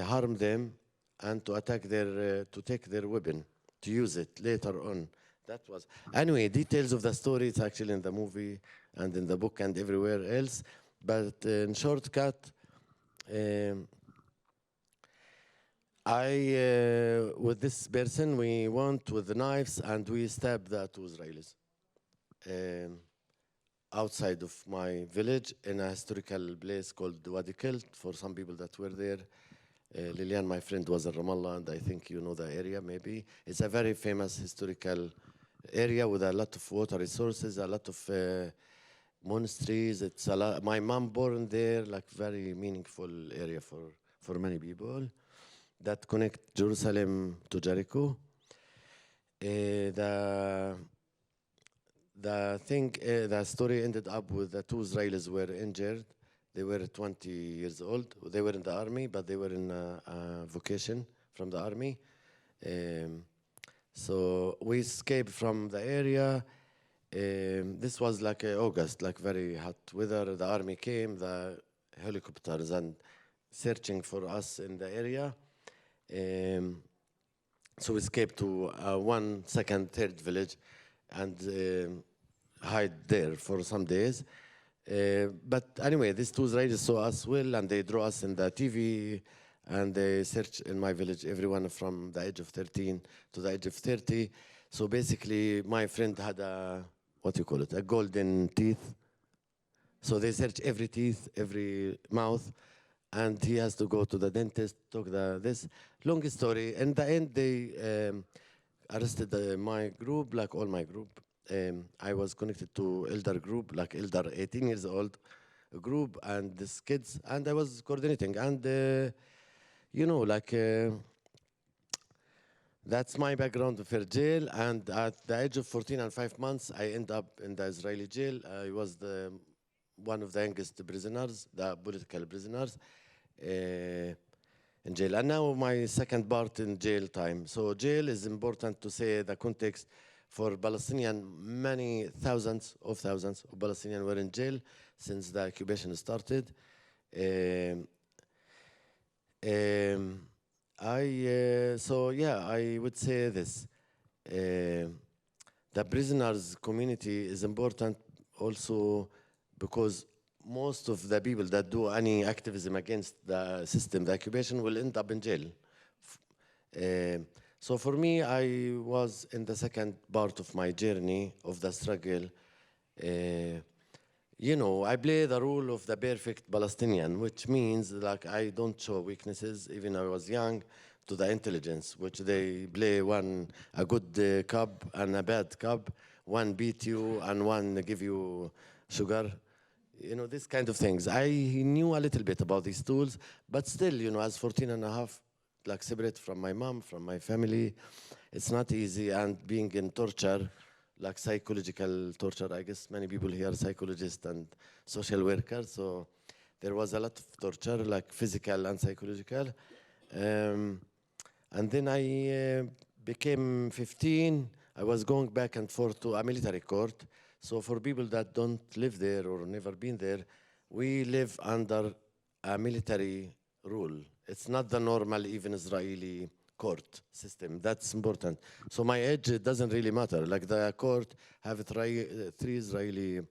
harm them and to attack to take their weapon, to use it later on. That was, anyway, details of the story, it's actually in the movie and in the book and everywhere else. But in shortcut, with this person, we went with the knives and we stabbed the two Israelis outside of my village in a historical place called Wadi Kilt. For some people that were there, Lilian, my friend, was in Ramallah, and I think you know the area maybe. It's a very famous historical area with a lot of water resources, a lot of monasteries. It's a lot. My mom born there, like very meaningful area for many people that connect Jerusalem to Jericho. The story ended up with the two Israelis were injured. They were 20 years old. They were in the army, but they were in a vocation from the army. So we escaped from the area. This was like August, like very hot weather. The army came, the helicopters, and searching for us in the area. So we escaped to one, second, third village and hide there for some days. But anyway, these two Israelis saw us well, and they drew us in the TV, and they searched in my village everyone from the age of 13 to the age of 30. So basically, my friend had a, what you call it, a golden teeth. So they search every teeth, every mouth, and he has to go to the dentist, talk this. Long story. In the end, they arrested my group, like all my group. I was connected to elder group, like elder 18 years old group, and these kids, and I was coordinating. And, you know, like, that's my background for jail. And at the age of 14 and 5 months, I end up in the Israeli jail. I was one of the youngest prisoners, the political prisoners, in jail. And now my second part in jail time. So jail is important to say the context for Palestinian. Many thousands of Palestinians were in jail since the occupation started. So yeah, I would say this. The prisoners community is important also because most of the people that do any activism against the system, the occupation, will end up in jail. So for me, I was in the second part of my journey of the struggle. You know, I play the role of the perfect Palestinian, which means like I don't show weaknesses, even I was young, to the intelligence, which they play a good cup and a bad cup, one beat you and one give you sugar. You know, this kind of things. I knew a little bit about these tools, but still, you know, as 14 and a half, like separate from my mom, from my family, it's not easy. And being in torture, like psychological torture, I guess many people here are psychologists and social workers, so there was a lot of torture, like physical and psychological. And then I became 15. I was going back and forth to a military court. So for people that don't live there or never been there, we live under a military rule. It's not the normal, even Israeli court system. That's important. So my age, it doesn't really matter. Like the court have three Israeli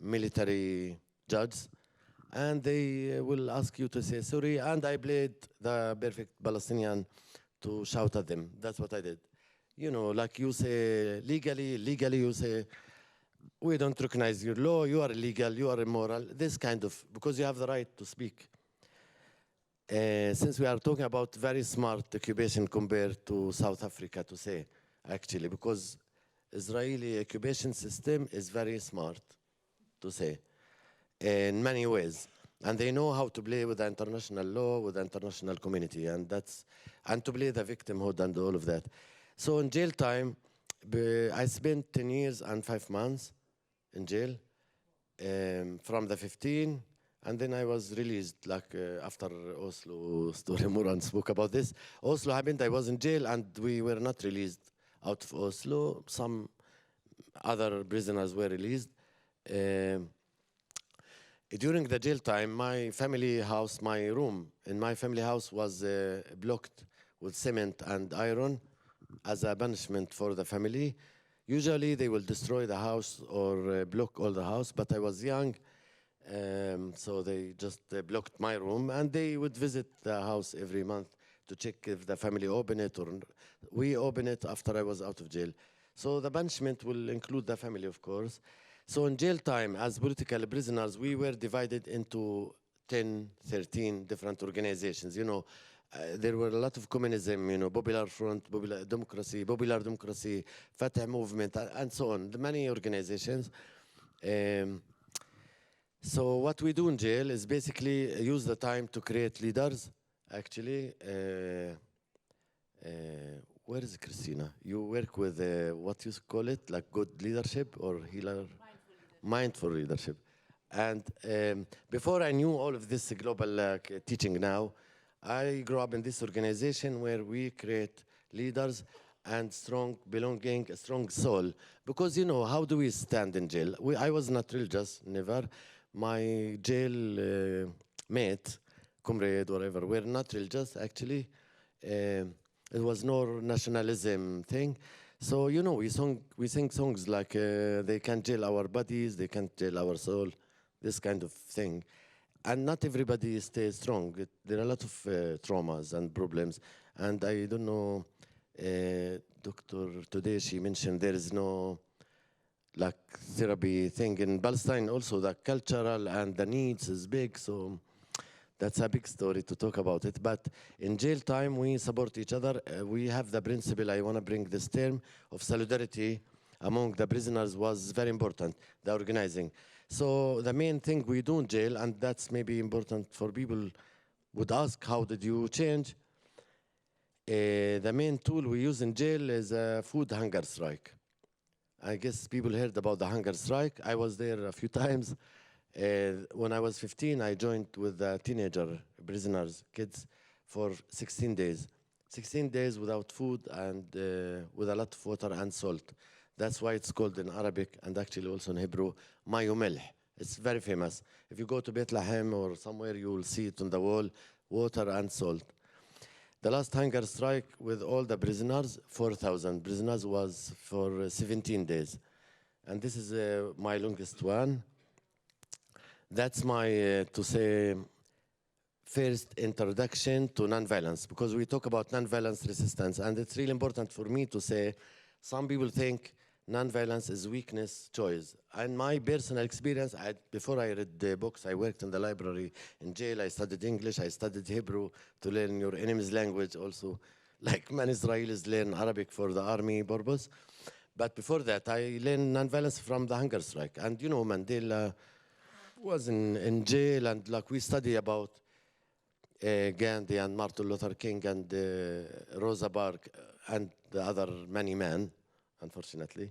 military judges, and they will ask you to say sorry. And I played the perfect Palestinian to shout at them. That's what I did. You know, like you say legally you say, we don't recognize your law, you are illegal, you are immoral, this kind of, because you have the right to speak. Since we are talking about very smart occupation compared to South Africa, to say, actually, because Israeli occupation system is very smart, to say, in many ways. And they know how to play with the international law, with the international community, and to play the victimhood and all of that. So in jail time, I spent 10 years and 5 months in jail from the 15, and then I was released like after Oslo story. Moran spoke about this. Oslo happened, I was in jail, and we were not released out of Oslo. Some other prisoners were released. During the jail time, my family house, my room in my family house was blocked with cement and iron as a punishment for the family. Usually they will destroy the house or block all the house, but I was young, so they just blocked my room, and they would visit the house every month to check if the family open it or we open it after I was out of jail. So the punishment will include the family, of course. So in jail time, as political prisoners, we were divided into 10, 13 different organizations. You know, there were a lot of communism, you know, Popular Front, Popular Democracy, Fatah Movement, and so on, the many organizations. So what we do in jail is basically use the time to create leaders, actually. Where is Christina? You work with, what you call it, like good leadership or healer? Mindful leadership. And before I knew all of this global teaching now, I grew up in this organization where we create leaders and strong belonging, a strong soul. Because, you know, how do we stand in jail? I was not religious, never. My jail mate, comrade, whatever, were not religious, actually. It was no nationalism thing. So, you know, we sing songs like they can't jail our bodies, they can't jail our soul, this kind of thing. And not everybody stays strong. There are a lot of traumas and problems. And I don't know, Doctor, today she mentioned there is no like therapy thing in Palestine. Also the cultural and the needs is big, so that's a big story to talk about it. But in jail time, we support each other. We have the principle, I want to bring this term of solidarity among the prisoners was very important, the organizing. So the main thing we do in jail, and that's maybe important for people would ask, how did you change? The main tool we use in jail is a food hunger strike. I guess people heard about the hunger strike. I was there a few times. When I was 15, I joined with the teenager prisoners, kids, for 16 days. 16 days without food and with a lot of water and salt. That's why it's called in Arabic and actually also in Hebrew, mayu milh. It's very famous. If you go to Bethlehem or somewhere, you will see it on the wall, water and salt. The last hunger strike with all the prisoners, 4,000 prisoners, was for 17 days. And this is my longest one. that's my, to say, first introduction to nonviolence, because we talk about nonviolence resistance, and it's really important for me to say, some people think nonviolence is weakness choice. And my personal experience, before I read the books, I worked in the library in jail, I studied English, I studied Hebrew to learn your enemy's language also, like many Israelis learn Arabic for the army purpose. But before that, I learned nonviolence from the hunger strike. And you know, Mandela was in jail, and like we study about Gandhi and Martin Luther King and Rosa Parks and the other many men, unfortunately.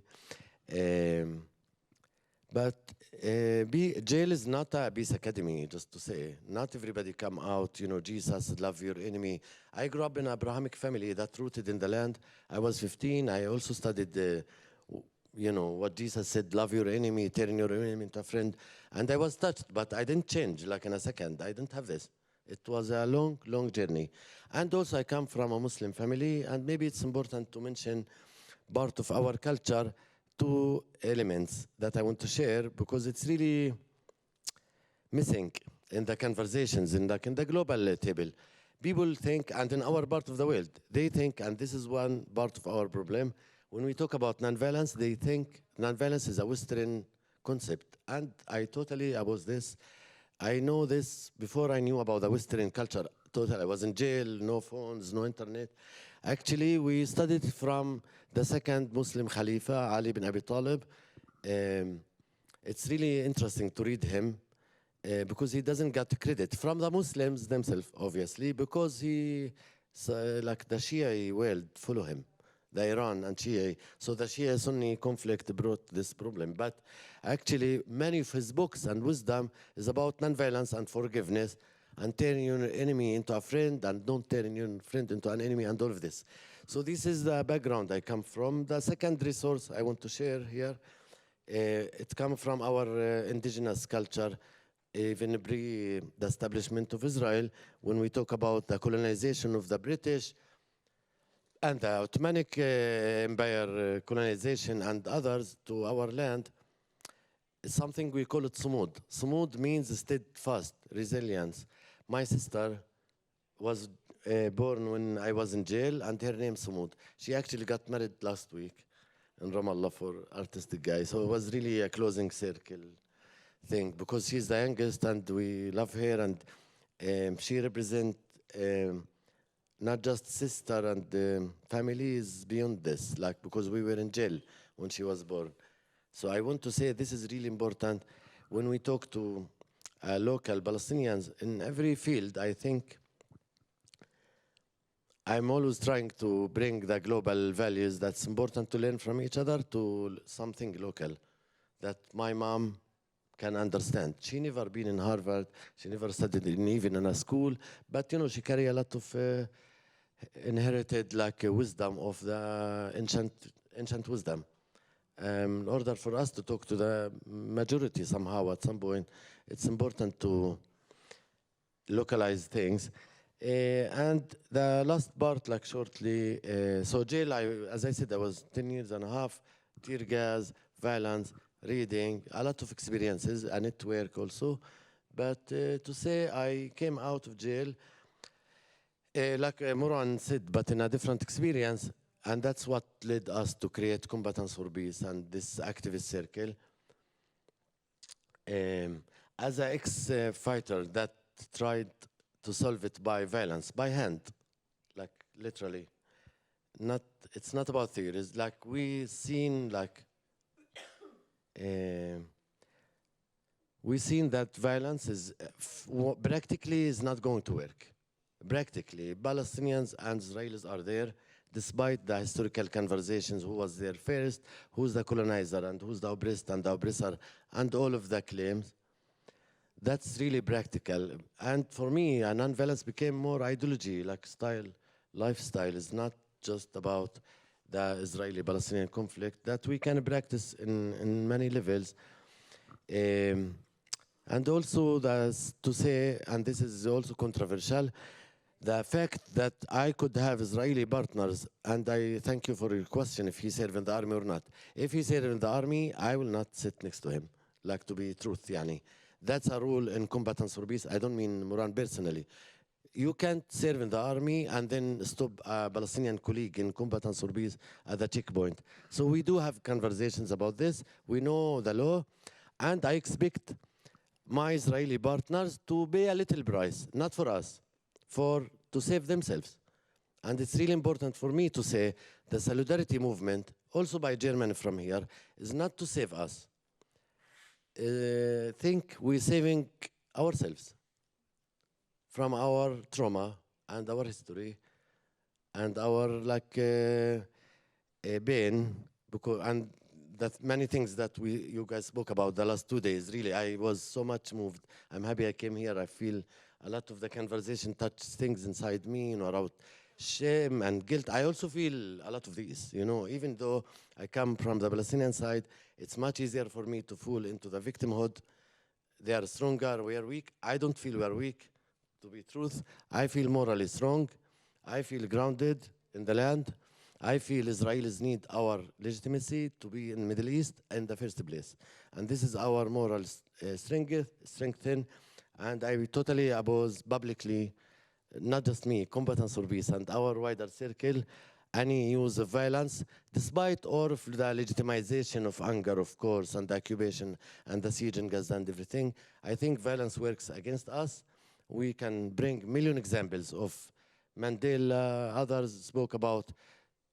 But jail is not a peace academy, just to say. Not everybody come out, you know, Jesus, love your enemy. I grew up in an Abrahamic family that rooted in the land. I was 15. I also studied, you know, what Jesus said, love your enemy, turn your enemy into a friend. And I was touched, but I didn't change like in a second. I didn't have this. It was a long, long journey. And also I come from a Muslim family, and maybe it's important to mention part of our culture, two elements that I want to share, because it's really missing in the conversations, in the global table. People think, and in our part of the world, they think, and this is one part of our problem, when we talk about nonviolence, they think nonviolence is a Western concept. And I totally oppose this. I know this before I knew about the Western culture. Totally, I was in jail, no phones, no internet. Actually, we studied from the second Muslim Khalifa, Ali bin Abi Talib. It's really interesting to read him because he doesn't get credit from the Muslims themselves, obviously, because he, like the Shia world, follow him. The Iran and Shia. So the Shia-Sunni conflict brought this problem. But actually, many of his books and wisdom is about nonviolence and forgiveness and turning your enemy into a friend and don't turn your friend into an enemy and all of this. So this is the background I come from. The second resource I want to share here, it comes from our indigenous culture, even pre the establishment of Israel. When we talk about the colonization of the British, and the Ottomanic Empire colonization and others to our land, is something we call it sumud. Sumud means steadfast, resilience. My sister was born when I was in jail, and her name Sumud. She actually got married last week in Ramallah for artistic guy. So it was really a closing circle thing, because she's the youngest and we love her, and she represents not just sister and family is beyond this, like because we were in jail when she was born. So I want to say this is really important when we talk to local Palestinians in every field. I think I'm always trying to bring the global values that's important to learn from each other to something local that my mom can understand. She never been in Harvard, she never studied even in a school, but you know, she carry a lot of inherited like wisdom of the ancient wisdom. In order for us to talk to the majority somehow at some point, it's important to localize things. And the last part, like shortly, so jail, as I said, I was 10 years and a half, tear gas, violence, reading, a lot of experiences, a network also. But to say I came out of jail, like Moran said, but in a different experience, and that's what led us to create Combatants for Peace and this activist circle. As an ex-fighter that tried to solve it by violence, by hand, like literally. It's not about theories. Like we seen that violence is practically is not going to work. Practically, Palestinians and Israelis are there, despite the historical conversations, who was there first, who's the colonizer, and who's the oppressed and the oppressor, and all of the claims. That's really practical. And for me, non-violence became more ideology, like style, lifestyle. Is not just about the Israeli-Palestinian conflict, that we can practice in many levels. And also, to say, and this is also controversial, the fact that I could have Israeli partners, and I thank you for your question, if he served in the army or not. If he served in the army, I will not sit next to him, like to be truth, yani. That's a rule in Combatants for Peace. I don't mean Moran personally. You can't serve in the army and then stop a Palestinian colleague in Combatants for Peace at the checkpoint. So we do have conversations about this. We know the law, and I expect my Israeli partners to pay a little price, not for us, to save themselves. And it's really important for me to say the solidarity movement, also by Germany from here, is not to save us. Think we're saving ourselves from our trauma and our history and our pain, and that many things that you guys spoke about the last 2 days. Really, I was so much moved. I'm happy I came here. I feel a lot of the conversation touched things inside me, about shame and guilt. I also feel a lot of these, even though I come from the Palestinian side, it's much easier for me to fall into the victimhood. They are stronger, we are weak. I don't feel we are weak, to be truth. I feel morally strong. I feel grounded in the land. I feel Israelis need our legitimacy to be in the Middle East in the first place. And this is our moral strengthen. And I totally oppose publicly, not just me, Combatants for Peace and our wider circle, any use of violence, despite all of the legitimization of anger, of course, and the occupation and the siege in Gaza and everything. I think violence works against us. We can bring million examples of Mandela, others spoke about.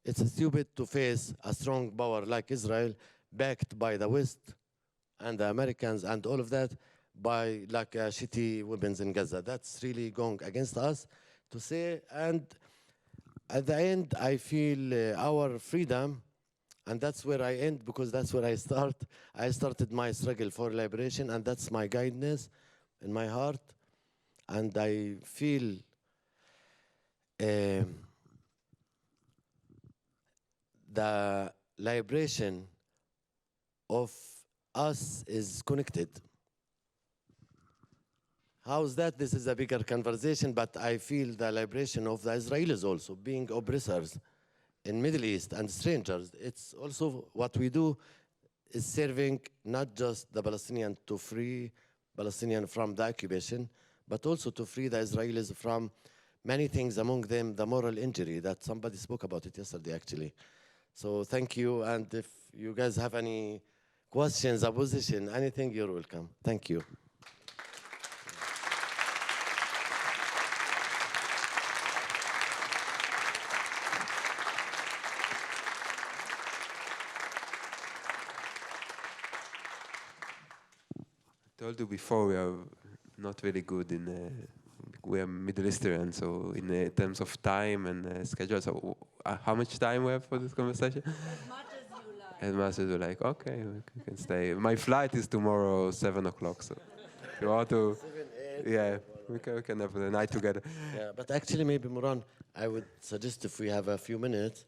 It's stupid to face a strong power like Israel, backed by the West and the Americans and all of that, by shitty weapons in Gaza. That's really going against us to say. And at the end, I feel our freedom, and that's where I end, because that's where I start. I started my struggle for liberation, and that's my guidance in my heart. And I feel the liberation of us is connected. How is that? This is a bigger conversation, but I feel the liberation of the Israelis also, being oppressors in Middle East and strangers. It's also what we do is serving not just the Palestinian to free Palestinian from the occupation, but also to free the Israelis from many things, among them the moral injury that somebody spoke about it yesterday, actually. So thank you, and if you guys have any questions, opposition, anything, you're welcome. Thank you. I told you before, we are not really good we are Middle Eastern, so in terms of time and schedule. So how much time we have for this conversation? As much as you like. As much as you like. Okay, we can stay. My flight is tomorrow 7 o'clock, so if you want to, 7, 8, yeah, we can have the night together. Yeah, but actually, maybe Moran, I would suggest if we have a few minutes,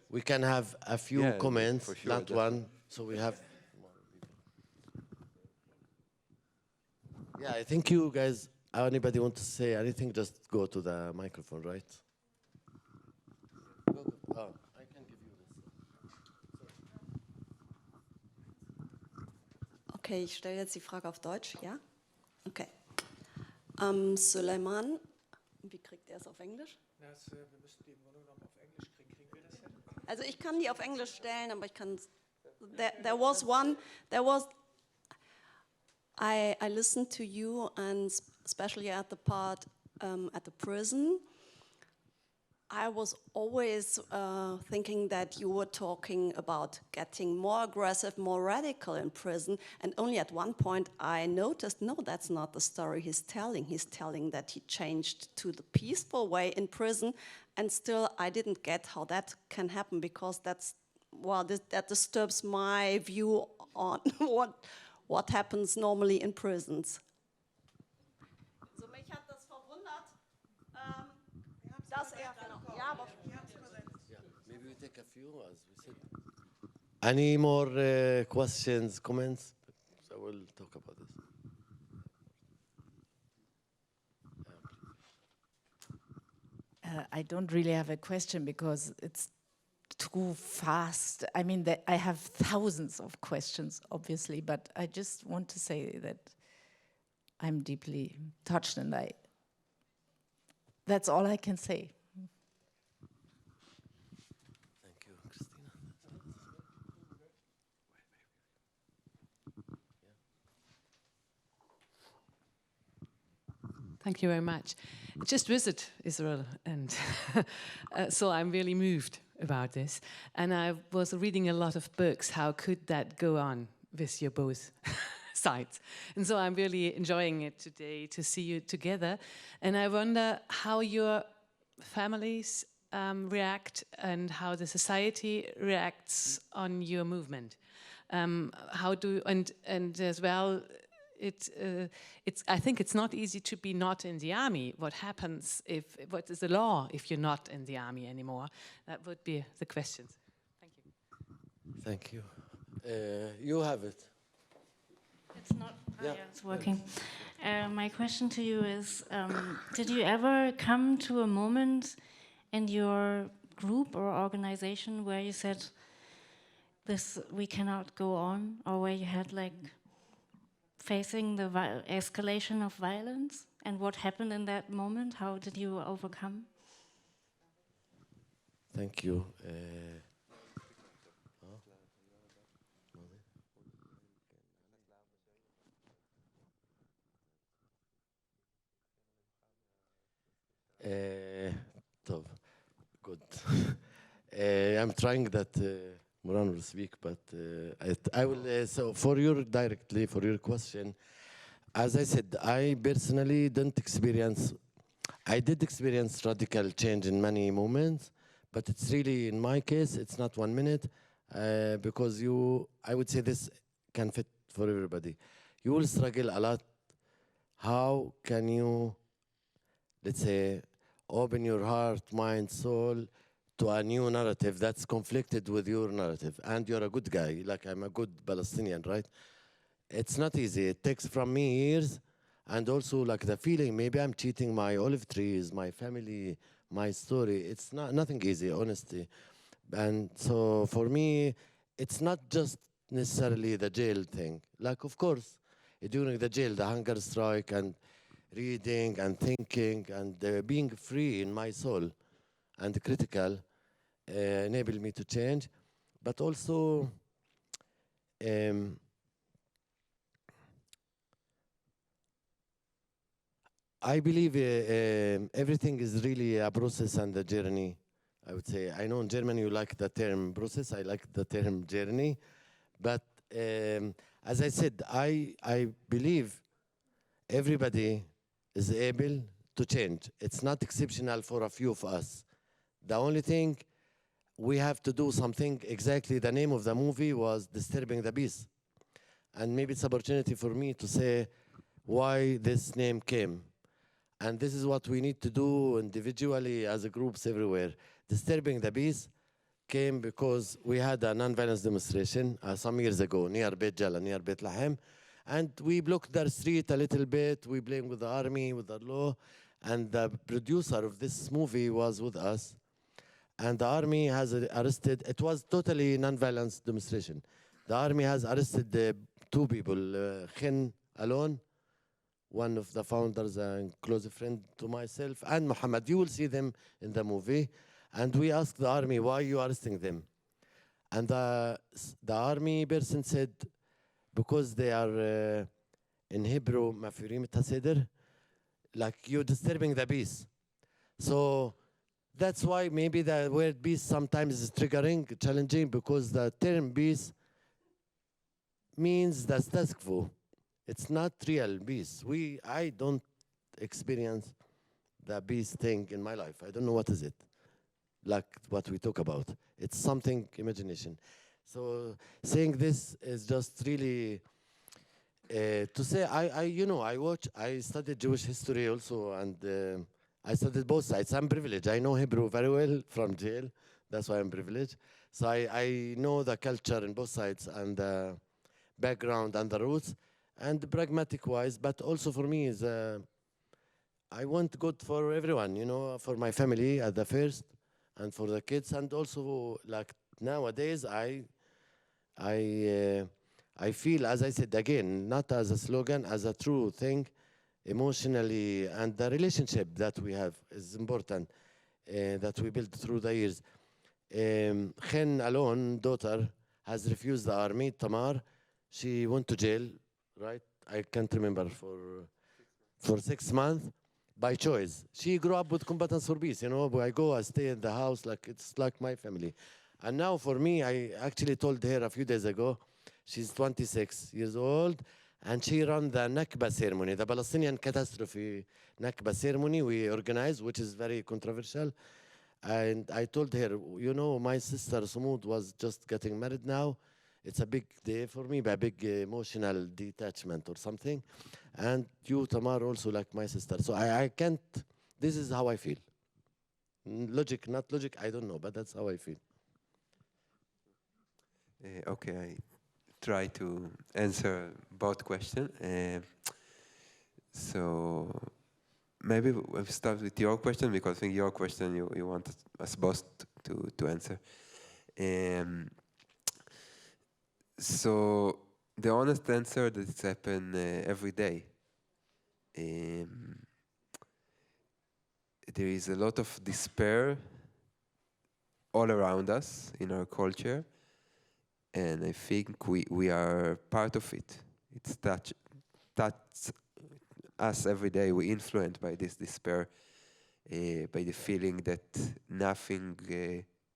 we can have a few comments, for sure, not definitely. one, so we have. Yeah, I think you guys, anybody want to say anything, just go to the microphone, right? Oh, I can give you this. Okay, ich stelle jetzt die Frage auf Deutsch, ja? Okay. Sulaiman, wie kriegt er es auf Englisch? Wir müssen die im Grunde genommen auf Englisch kriegen. Kriegen wir das hin? Also ich kann die auf Englisch stellen, aber ich kann... I listened to you, and especially at the part at the prison. I was always thinking that you were talking about getting more aggressive, more radical in prison, and only at one point I noticed, no, that's not the story he's telling. He's telling that he changed to the peaceful way in prison, and still I didn't get how that can happen, because that disturbs my view on what happens normally in prisons. So mich hat das verwundert, dass ja, aber Maybe we take a few, as we said. Any more questions, comments? So we'll talk about this. I don't really have a question because it's too fast. I mean, I have thousands of questions, obviously, but I just want to say that I'm deeply touched, and that's all I can say. Thank you, Christina. Thank you very much. I just visited Israel, and so I'm really moved about this. And I was reading a lot of books. How could that go on with your both sides? And so I'm really enjoying it today to see you together. And I wonder how your families react and how the society reacts on your movement. How do and as well. I think it's not easy to be not in the army. What happens what is the law if you're not in the army anymore? That would be the questions. Thank you. Thank you. You have it. It's not. Yeah, it's working. My question to you is: did you ever come to a moment in your group or organization where you said, "This we cannot go on," or where you had like facing the escalation of violence, and what happened in that moment? How did you overcome? Thank you. طب, good. I'm trying that Moran will speak, but I will. So for your question, as I said, I personally didn't experience. I did experience radical change in many moments, but it's really, in my case, it's not 1 minute, because I would say this can fit for everybody. You will struggle a lot. How can you, let's say, open your heart, mind, soul to a new narrative that's conflicted with your narrative? And you're a good guy, like I'm a good Palestinian, right? It's not easy. It takes from me years, and also like the feeling, maybe I'm cheating my olive trees, my family, my story. It's nothing easy, honestly. And so for me, it's not just necessarily the jail thing. Like, of course, during the jail, the hunger strike and reading and thinking and being free in my soul and critical enabled me to change. But also, I believe everything is really a process and a journey, I would say. I know in German you like the term process, I like the term journey. But as I said, I believe everybody is able to change. It's not exceptional for a few of us. The only thing, we have to do something. Exactly, the name of the movie was Disturbing the Peace. And maybe it's an opportunity for me to say why this name came. And this is what we need to do individually as a groups everywhere. Disturbing the Peace came because we had a non-violence demonstration some years ago near Beit Jala, near Beit Lahem. And we blocked the street a little bit. We blamed with the army, with the law. And the producer of this movie was with us. And the army has arrested, it was totally non-violence demonstration. The army has arrested 2 people, Khin alone, one of the founders and close friend to myself, and Muhammad. You will see them in the movie. And we asked the army, why are you arresting them? And the army person said, because they are in Hebrew, mafirim tasedr, like you're disturbing the peace. So that's why maybe the word peace sometimes is triggering, challenging, because the term peace means the status quo. It's not real peace. I don't experience the peace thing in my life. I don't know what is it, like what we talk about. It's something imagination. So saying this is just really to say, I studied Jewish history also, and I studied both sides. I'm privileged. I know Hebrew very well from jail. That's why I'm privileged. So I know the culture in both sides and the background and the roots, and pragmatic wise, but also for me is I want good for everyone, for my family at the first, and for the kids, and also like nowadays I feel, as I said again, not as a slogan, as a true thing, emotionally, and the relationship that we have is important, that we built through the years. Khen alone, daughter, has refused the army. Tamar, she went to jail, right? I can't remember, for 6 months by choice. She grew up with Combatants for Peace, you know. I go, I stay in the house, like it's like my family. And now for me, I actually told her a few days ago, she's 26 years old, and she ran the Nakba ceremony, the Palestinian catastrophe Nakba ceremony we organized, which is very controversial. And I told her, you know, my sister Sumud was just getting married now. It's a big day for me, a big emotional detachment or something. And you, Tamar, also like my sister. So I can't, this is how I feel. Logic, not logic, I don't know, but that's how I feel. Okay, I try to answer both questions. So maybe we'll start with your question, because I think your question you want us both to answer. So the honest answer that it's happened every day. There is a lot of despair all around us in our culture, and I think we are part of it. It's that's us every day. We're influenced by this despair, by the feeling that nothing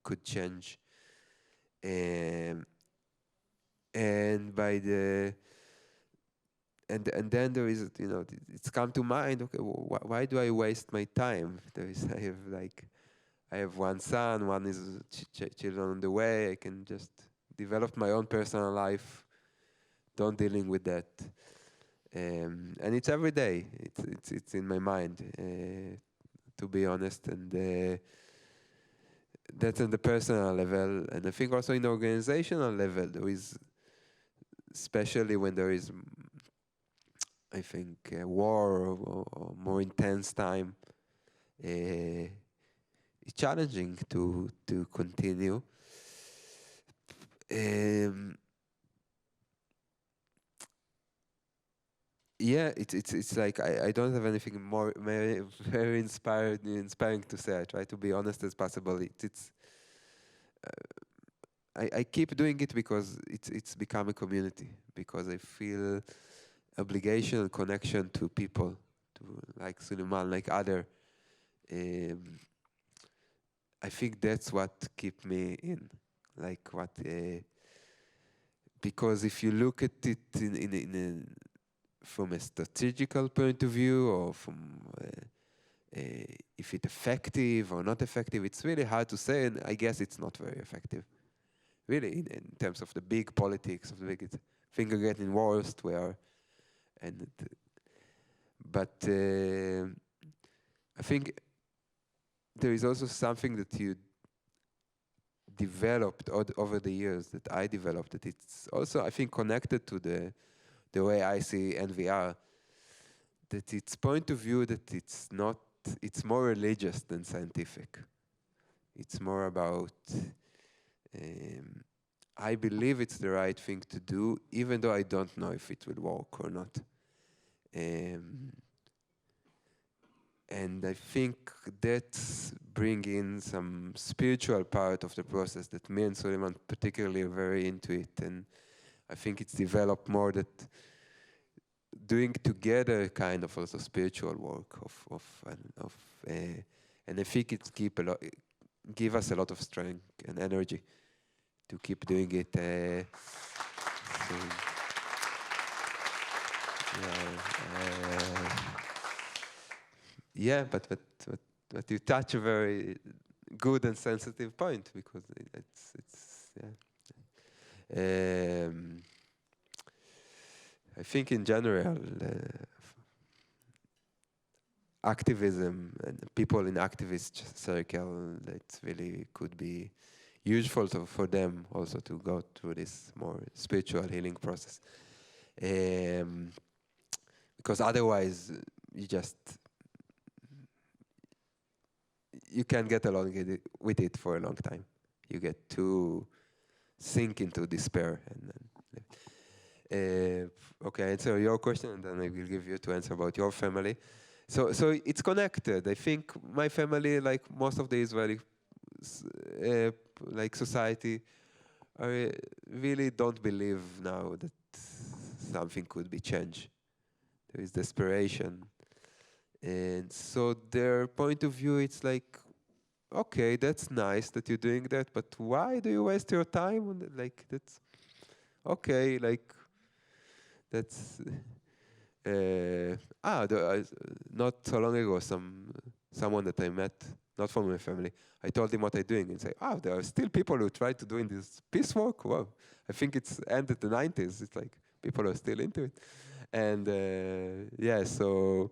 could change, and by the and then there is, you know, it's come to mind. Okay, why do I waste my time? I have one son, one is children on the way. I can just develop my own personal life, don't dealing with that. And it's every day. It's in my mind, to be honest. And that's on the personal level. And I think also in the organizational level, there is, especially when there is, I think, war or more intense time, it's challenging to continue. Yeah, it's like I don't have anything more very inspiring to say. I try to be honest as possible. I keep doing it because it's become a community, because I feel obligation and connection to people, to like Sulaiman, like other. I think that's what keep me in, like what. Because if you look at it from a strategical point of view, or from if it's effective or not effective, it's really hard to say, and I guess it's not very effective. Really, in terms of the big politics of the big things are getting worse, but I think there is also something that you developed over the years, that I developed, that it's also, I think, connected to the way I see NVR, that its point of view that it's more religious than scientific. It's more about, I believe it's the right thing to do, even though I don't know if it will work or not. And I think that's bringing some spiritual part of the process that me and Sulaiman particularly are very into it. And I think it's developed more that doing together kind of also spiritual work and I think it give us a lot of strength and energy to keep doing it. Yeah, but you touch a very good and sensitive point, because it's yeah. I think in general, activism and people in activist circle, that really could be useful for them also to go through this more spiritual healing process. Because otherwise, you can't get along with it for a long time. You get too sink into despair. Okay, answer your question, and then I will give you to answer about your family. So it's connected. I think my family, like most of the Israeli like society, I really don't believe now that something could be changed. There is desperation. And so their point of view, it's like, okay, that's nice that you're doing that, but why do you waste your time on that? Like, that's, okay, like, that's, not so long ago, someone that I met, not from my family, I told him what I'm doing, and say, there are still people who try to doing this peace work. Wow, I think it's ended the 90s. It's like people are still into it, and so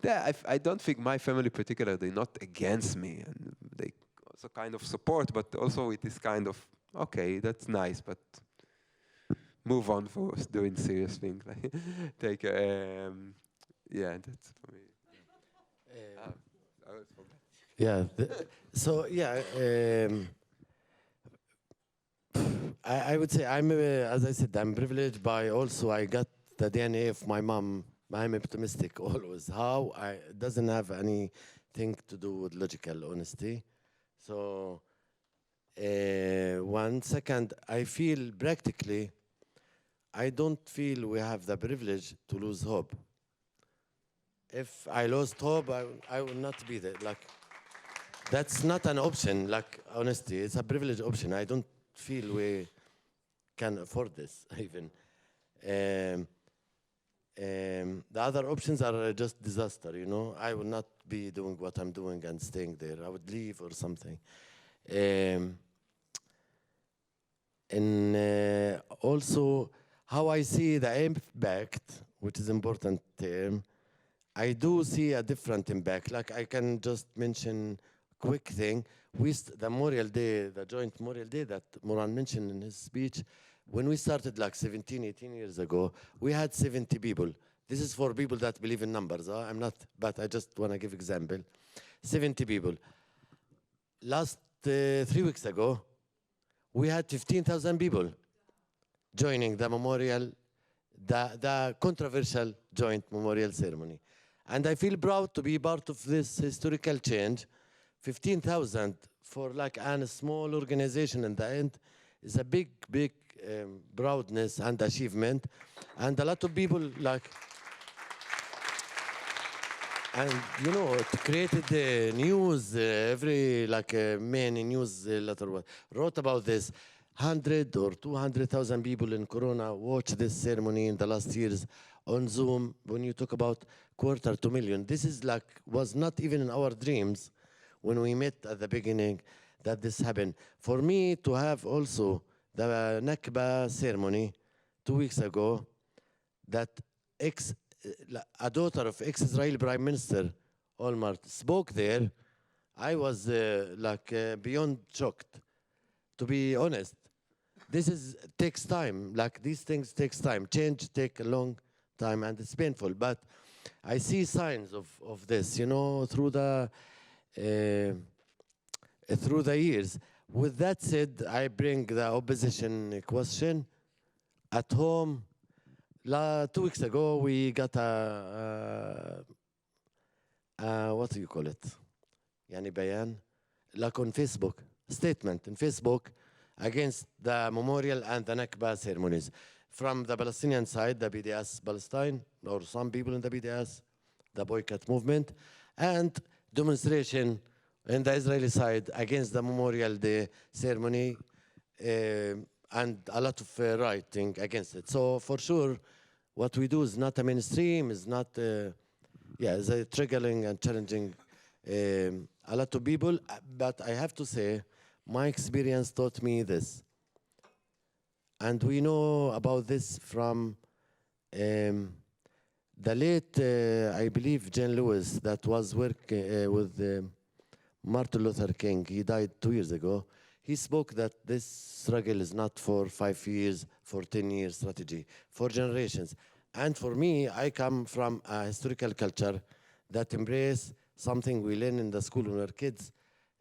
I don't think my family particularly, they're not against me, and they also kind of support, but also it is kind of, okay, that's nice, but move on for doing serious things. Like take that's for me. I would say as I said, I'm privileged by also I got the DNA of my mom. I'm optimistic always. How doesn't have anything to do with logical honesty. So one second, I feel practically, I don't feel we have the privilege to lose hope. If I lost hope, I will not be there. Like, that's not an option, like, honesty. It's a privileged option. I don't feel we can afford this, even. The other options are just disaster, you know? I will not be doing what I'm doing and staying there. I would leave or something. And also, how I see the impact, which is important term, I do see a different impact. Like, I can just mention a quick thing. The Memorial Day, the joint Memorial Day that Moran mentioned in his speech, when we started like 17, 18 years ago, we had 70 people. This is for people that believe in numbers. I'm not, but I just want to give example. 70 people. Last 3 weeks ago, we had 15,000 people joining the memorial, the controversial joint memorial ceremony. And I feel proud to be part of this historical change. 15,000 for like a small organization in the end is a big proudness and achievement. And a lot of people like, and you know, it created the news, every like many newsletter wrote about this. 100 or 200,000 people in Corona watched this ceremony in the last years on Zoom. When you talk about 250,000, this is like, was not even in our dreams when we met at the beginning that this happened. For me to have also the Nakba ceremony 2 weeks ago, that a daughter of ex-Israeli Prime Minister Olmert spoke there, I was beyond shocked, to be honest. This takes time, like these things takes time. Change take a long time and it's painful, but I see signs of this, you know, through the years. With that said, I bring the opposition question. At home, 2 weeks ago, we got what do you call it? Yani bayan? Like on Facebook, statement in Facebook against the memorial and the Nakba ceremonies. From the Palestinian side, the BDS Palestine, or some people in the BDS, the boycott movement, and demonstration in the Israeli side against the Memorial Day ceremony, and a lot of writing against it. So for sure, what we do is not a mainstream, is not, it's a triggering and challenging a lot of people. But I have to say, my experience taught me this. And we know about this from the late, I believe, Jane Lewis, that was working with Martin Luther King. He died 2 years ago. He spoke that this struggle is not for 5 years, for 10 years strategy, for generations. And for me, I come from a historical culture that embrace something we learn in the school when we were kids.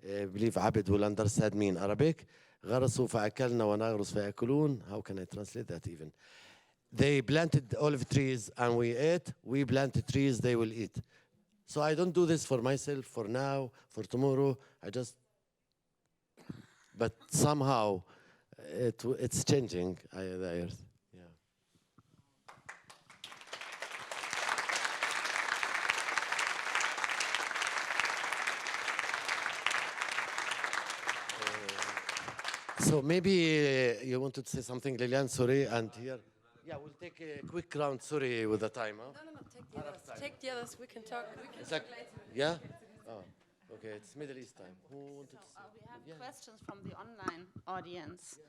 I believe Abid will understand me in Arabic. غرسوا فأكلنا ونغرس فيأكلون. How can I translate that even? they planted olive trees and we ate. We planted trees, they will eat. So I don't do this for myself, for now, for tomorrow. But somehow it's changing the earth. Yeah. So maybe you wanted to say something, Lilian, sorry, and here. Yeah, we'll take a quick round, sorry, with the time. Huh? No, take the others. Take the others, we can talk later. Yeah? Oh, okay, it's Middle East time. Who wanted to say? We have questions from the online audience.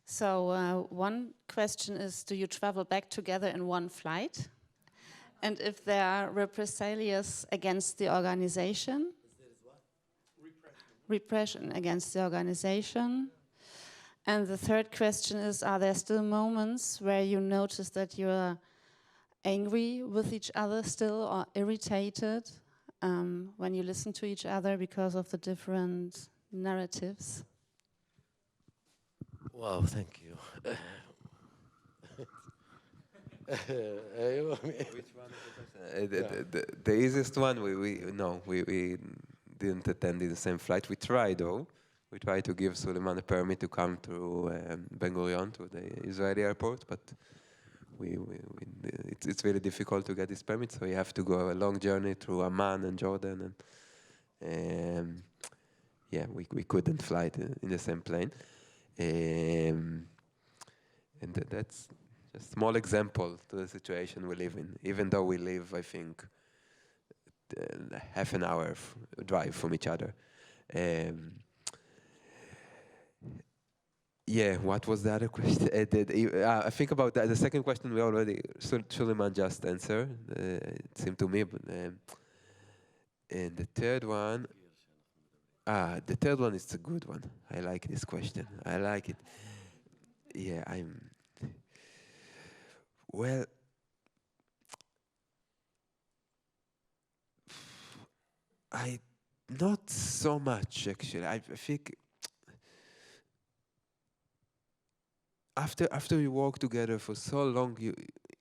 So one question is, do you travel back together in one flight? And if there are represalias against the organization? Repression against the organization. And the third question is, are there still moments where you notice that you are angry with each other still or irritated when you listen to each other because of the different narratives? Wow, thank you. Which one is the question? The easiest one, we didn't attend in the same flight. We tried though. We tried to give Sulaiman a permit to come to Ben Gurion, to the Israeli airport, but it's really difficult to get this permit, so you have to go a long journey through Amman and Jordan, and yeah, we couldn't fly in the same plane. And that's a small example to the situation we live in, even though we live, I think, half an hour drive from each other. Yeah, what was the other question? I think about that. The second question we already, Sulaiman just answered, it seemed to me. But, and the third one is a good one. I like this question. I like it. Yeah, well, not so much actually. I think after you work together for so long,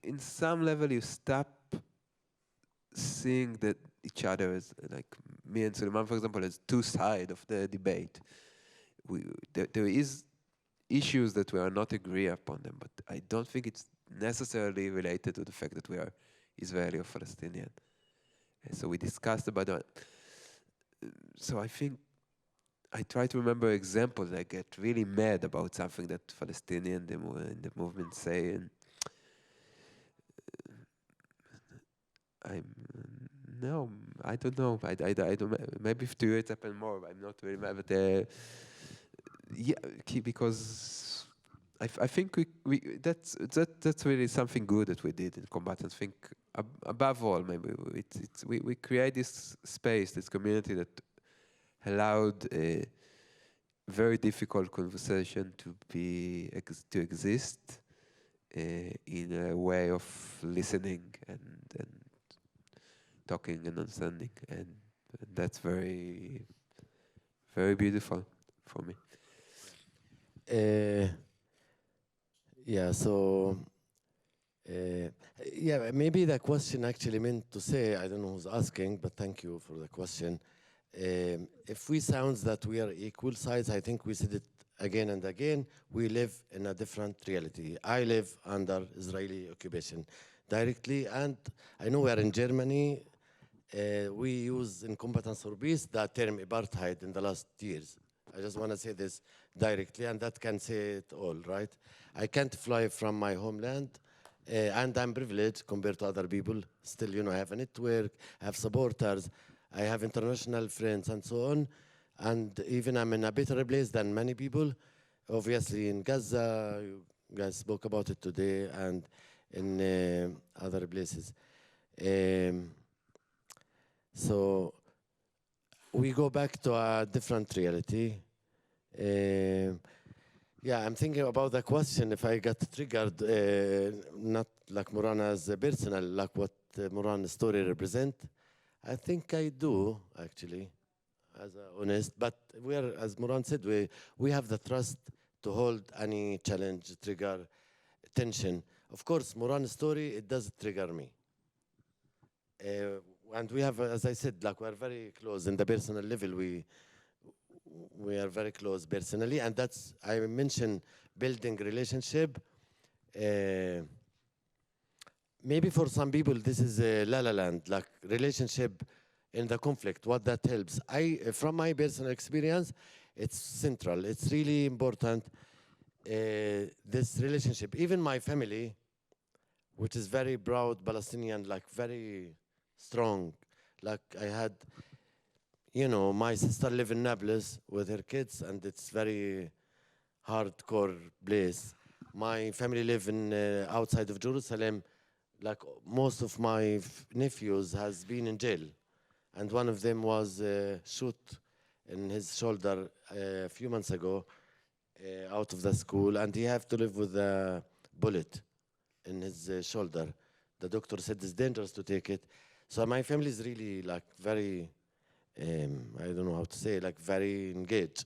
in some level you stop seeing that each other as, like me and Sulaiman, for example, as two sides of the debate. There is issues that we are not agree upon them, but I don't think it's necessarily related to the fact that we are Israeli or Palestinian. And so we discussed about that. So I think I try to remember examples. I get really mad about something that Palestinians in the movement say, and I don't know. I don't. Maybe if to you it happened more. I'm not really mad, but yeah, we I think that's really something good that we did in Combatants. I think above all, maybe we create this space, this community that allowed a very difficult conversation to exist in a way of listening and talking and understanding, and that's very, very beautiful for me. Yeah, so yeah, maybe the question actually meant to say, I don't know who's asking, but thank you for the question. If we sound that we are equal sides, I think we said it again and again, we live in a different reality. I live under Israeli occupation directly, and I know we are in Germany. We use in Combatants for Peace the term apartheid in the last years. I just want to say this directly, and that can say it all, right? I can't fly from my homeland, and I'm privileged compared to other people. Still, I have a network, I have supporters, I have international friends, and so on. And even I'm in a better place than many people. Obviously, in Gaza, you guys spoke about it today, and in other places. So we go back to a different reality. Yeah, I'm thinking about the question, if I got triggered, not like Moran as a personal, like what Moran's story represent. I think I do, actually, as honest. But we are, as Moran said, we have the trust to hold any challenge, trigger, tension Of course, Moran's story, it does trigger me. And we have, as I said, like, we're very close in the personal level. We are very close personally, and that's, I mentioned building relationship. Maybe for some people this is a la la land, like relationship in the conflict, what that helps. From my personal experience, it's central. It's really important, this relationship. Even my family, which is very proud Palestinian, like very strong. Like I had, you know, my sister live in Nablus with her kids, and it's very hardcore place. My family live in outside of Jerusalem. Like most of my nephews has been in jail, and one of them was shot in his shoulder a few months ago out of the school, and he have to live with a bullet in his shoulder. The doctor said it's dangerous to take it. So my family is really like very, I don't know how to say, like very engaged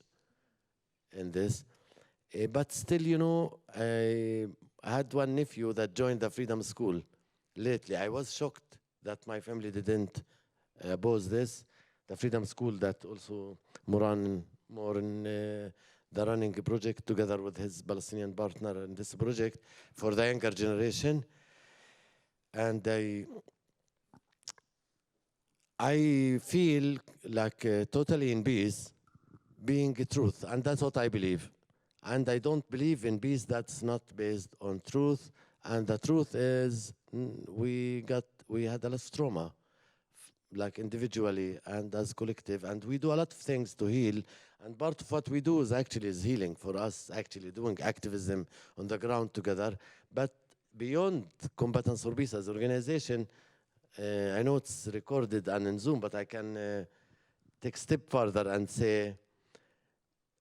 in this. But still, you know, I had one nephew that joined the Freedom School lately. I was shocked that my family didn't oppose this. The Freedom School that also Moran, the running a project together with his Palestinian partner in this project for the younger generation. And I feel like totally in peace being truth, and that's what I believe. And I don't believe in peace that's not based on truth. And the truth is we had a lot of trauma, like individually and as collective, and we do a lot of things to heal. And part of what we do is actually healing for us, actually doing activism on the ground together. But beyond Combatants for Peace as organization, I know it's recorded and in Zoom, but I can take a step further and say,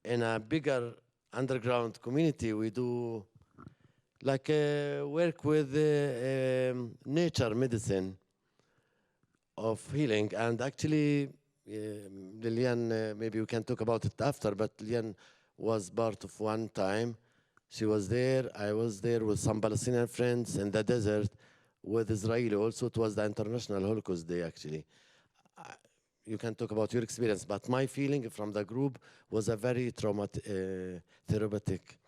in a bigger underground community, we do like work with nature medicine of healing. And actually, Lilian, maybe we can talk about it after, but Lilian was part of one time. She was there, I was there with some Palestinian friends in the desert with Israeli also. It was the International Holocaust Day, actually. You can talk about your experience, but my feeling from the group was a very traumatic, therapeutic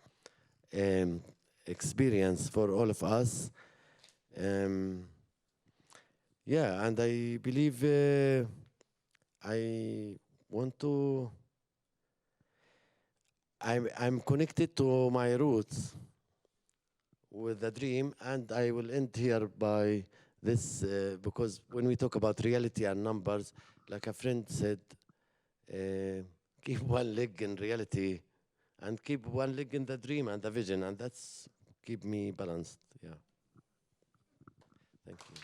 experience for all of us. Yeah, and I believe I'm connected to my roots with the dream, and I will end here by this, because when we talk about reality and numbers, like a friend said, keep one leg in reality and keep one leg in the dream and the vision, and that's keep me balanced. Yeah. Thank you.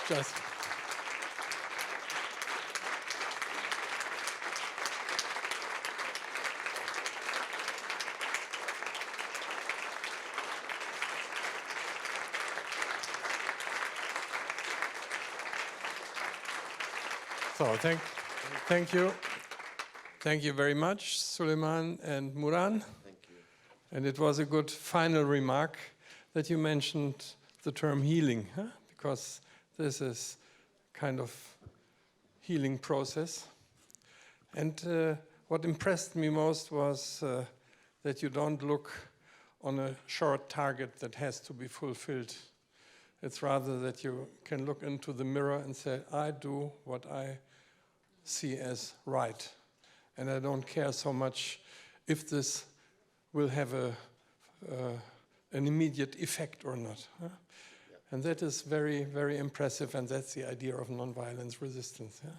Just so thank you very much, Sulaiman and Moran. Thank you. And it was a good final remark that you mentioned the term healing, huh? Because this is kind of healing process. And what impressed me most was that you don't look on a short target that has to be fulfilled. It's rather that you can look into the mirror and say, I do what I see as right. And I don't care so much if this will have an immediate effect or not. Huh? Yeah. And that is very, very impressive, and that's the idea of nonviolence resistance. Yeah?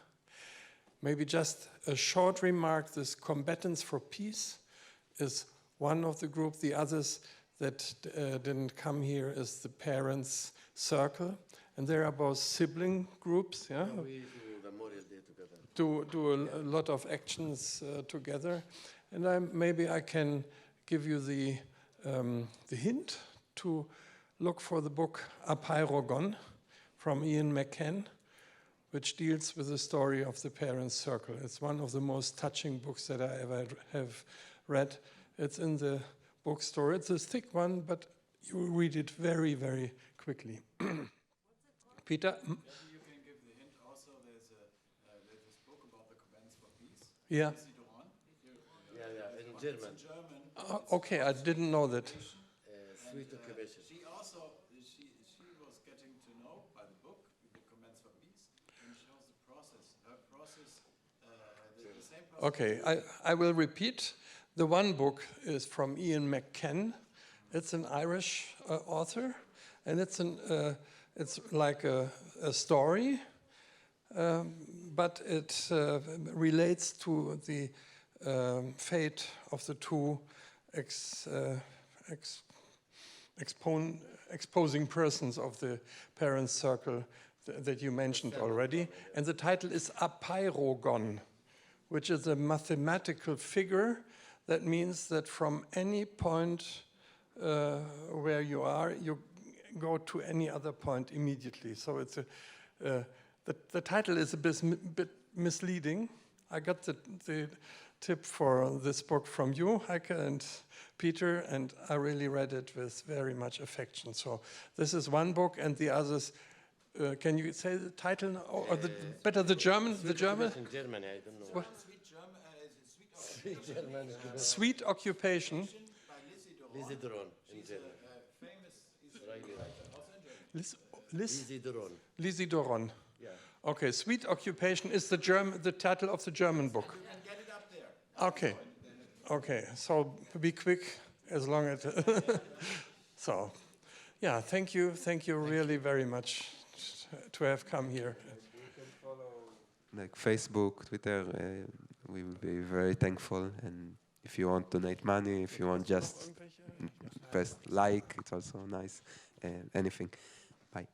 Maybe just a short remark, this Combatants for Peace is one of the group. The others, that didn't come here is the Parents Circle, and there are both sibling groups. Yeah, we do Memorial Day together. Do a lot of actions together, and maybe I can give you the hint to look for the book Apeirogon from Ian McCann, which deals with the story of the Parents Circle. It's one of the most touching books that I ever have read. It's in the bookstore. It's a thick one, but you will read it very, very quickly. Peter? Maybe you can give the hint also. There's this book about the Combatants for Peace. Yeah. Yeah, in German. Okay, I didn't know that. Sweet occupation. She also, she was getting to know by the book, the Combatants for Peace, and shows the process, her process, the same process. Okay, I will repeat. The one book is from Ian McCann. It's an Irish author, and it's like a story, but it relates to the fate of the two exposing persons of the Parents Circle that you mentioned already. And the title is Apeirogon, which is a mathematical figure that means that from any point where you are, you go to any other point immediately. So it's the title is a bit misleading. I got the tip for this book from you, Heike and Peter, and I really read it with very much affection. So this is one book, and the others. Can you say the title or better the German? The German. In Germany, I don't know. What? Sweet German. Sweet Occupation. Lizzie Doron in German. Lizzie Doron. Lizzie Doron. Yeah. Okay, Sweet Occupation is the title of the German book. You can get it up there. Okay. Okay, so be quick as long as so yeah, thank you really very much to have come here. You can follow like Facebook, Twitter, we will be very thankful, and if you want to donate money, if you want just press like, it's also nice, anything. Bye.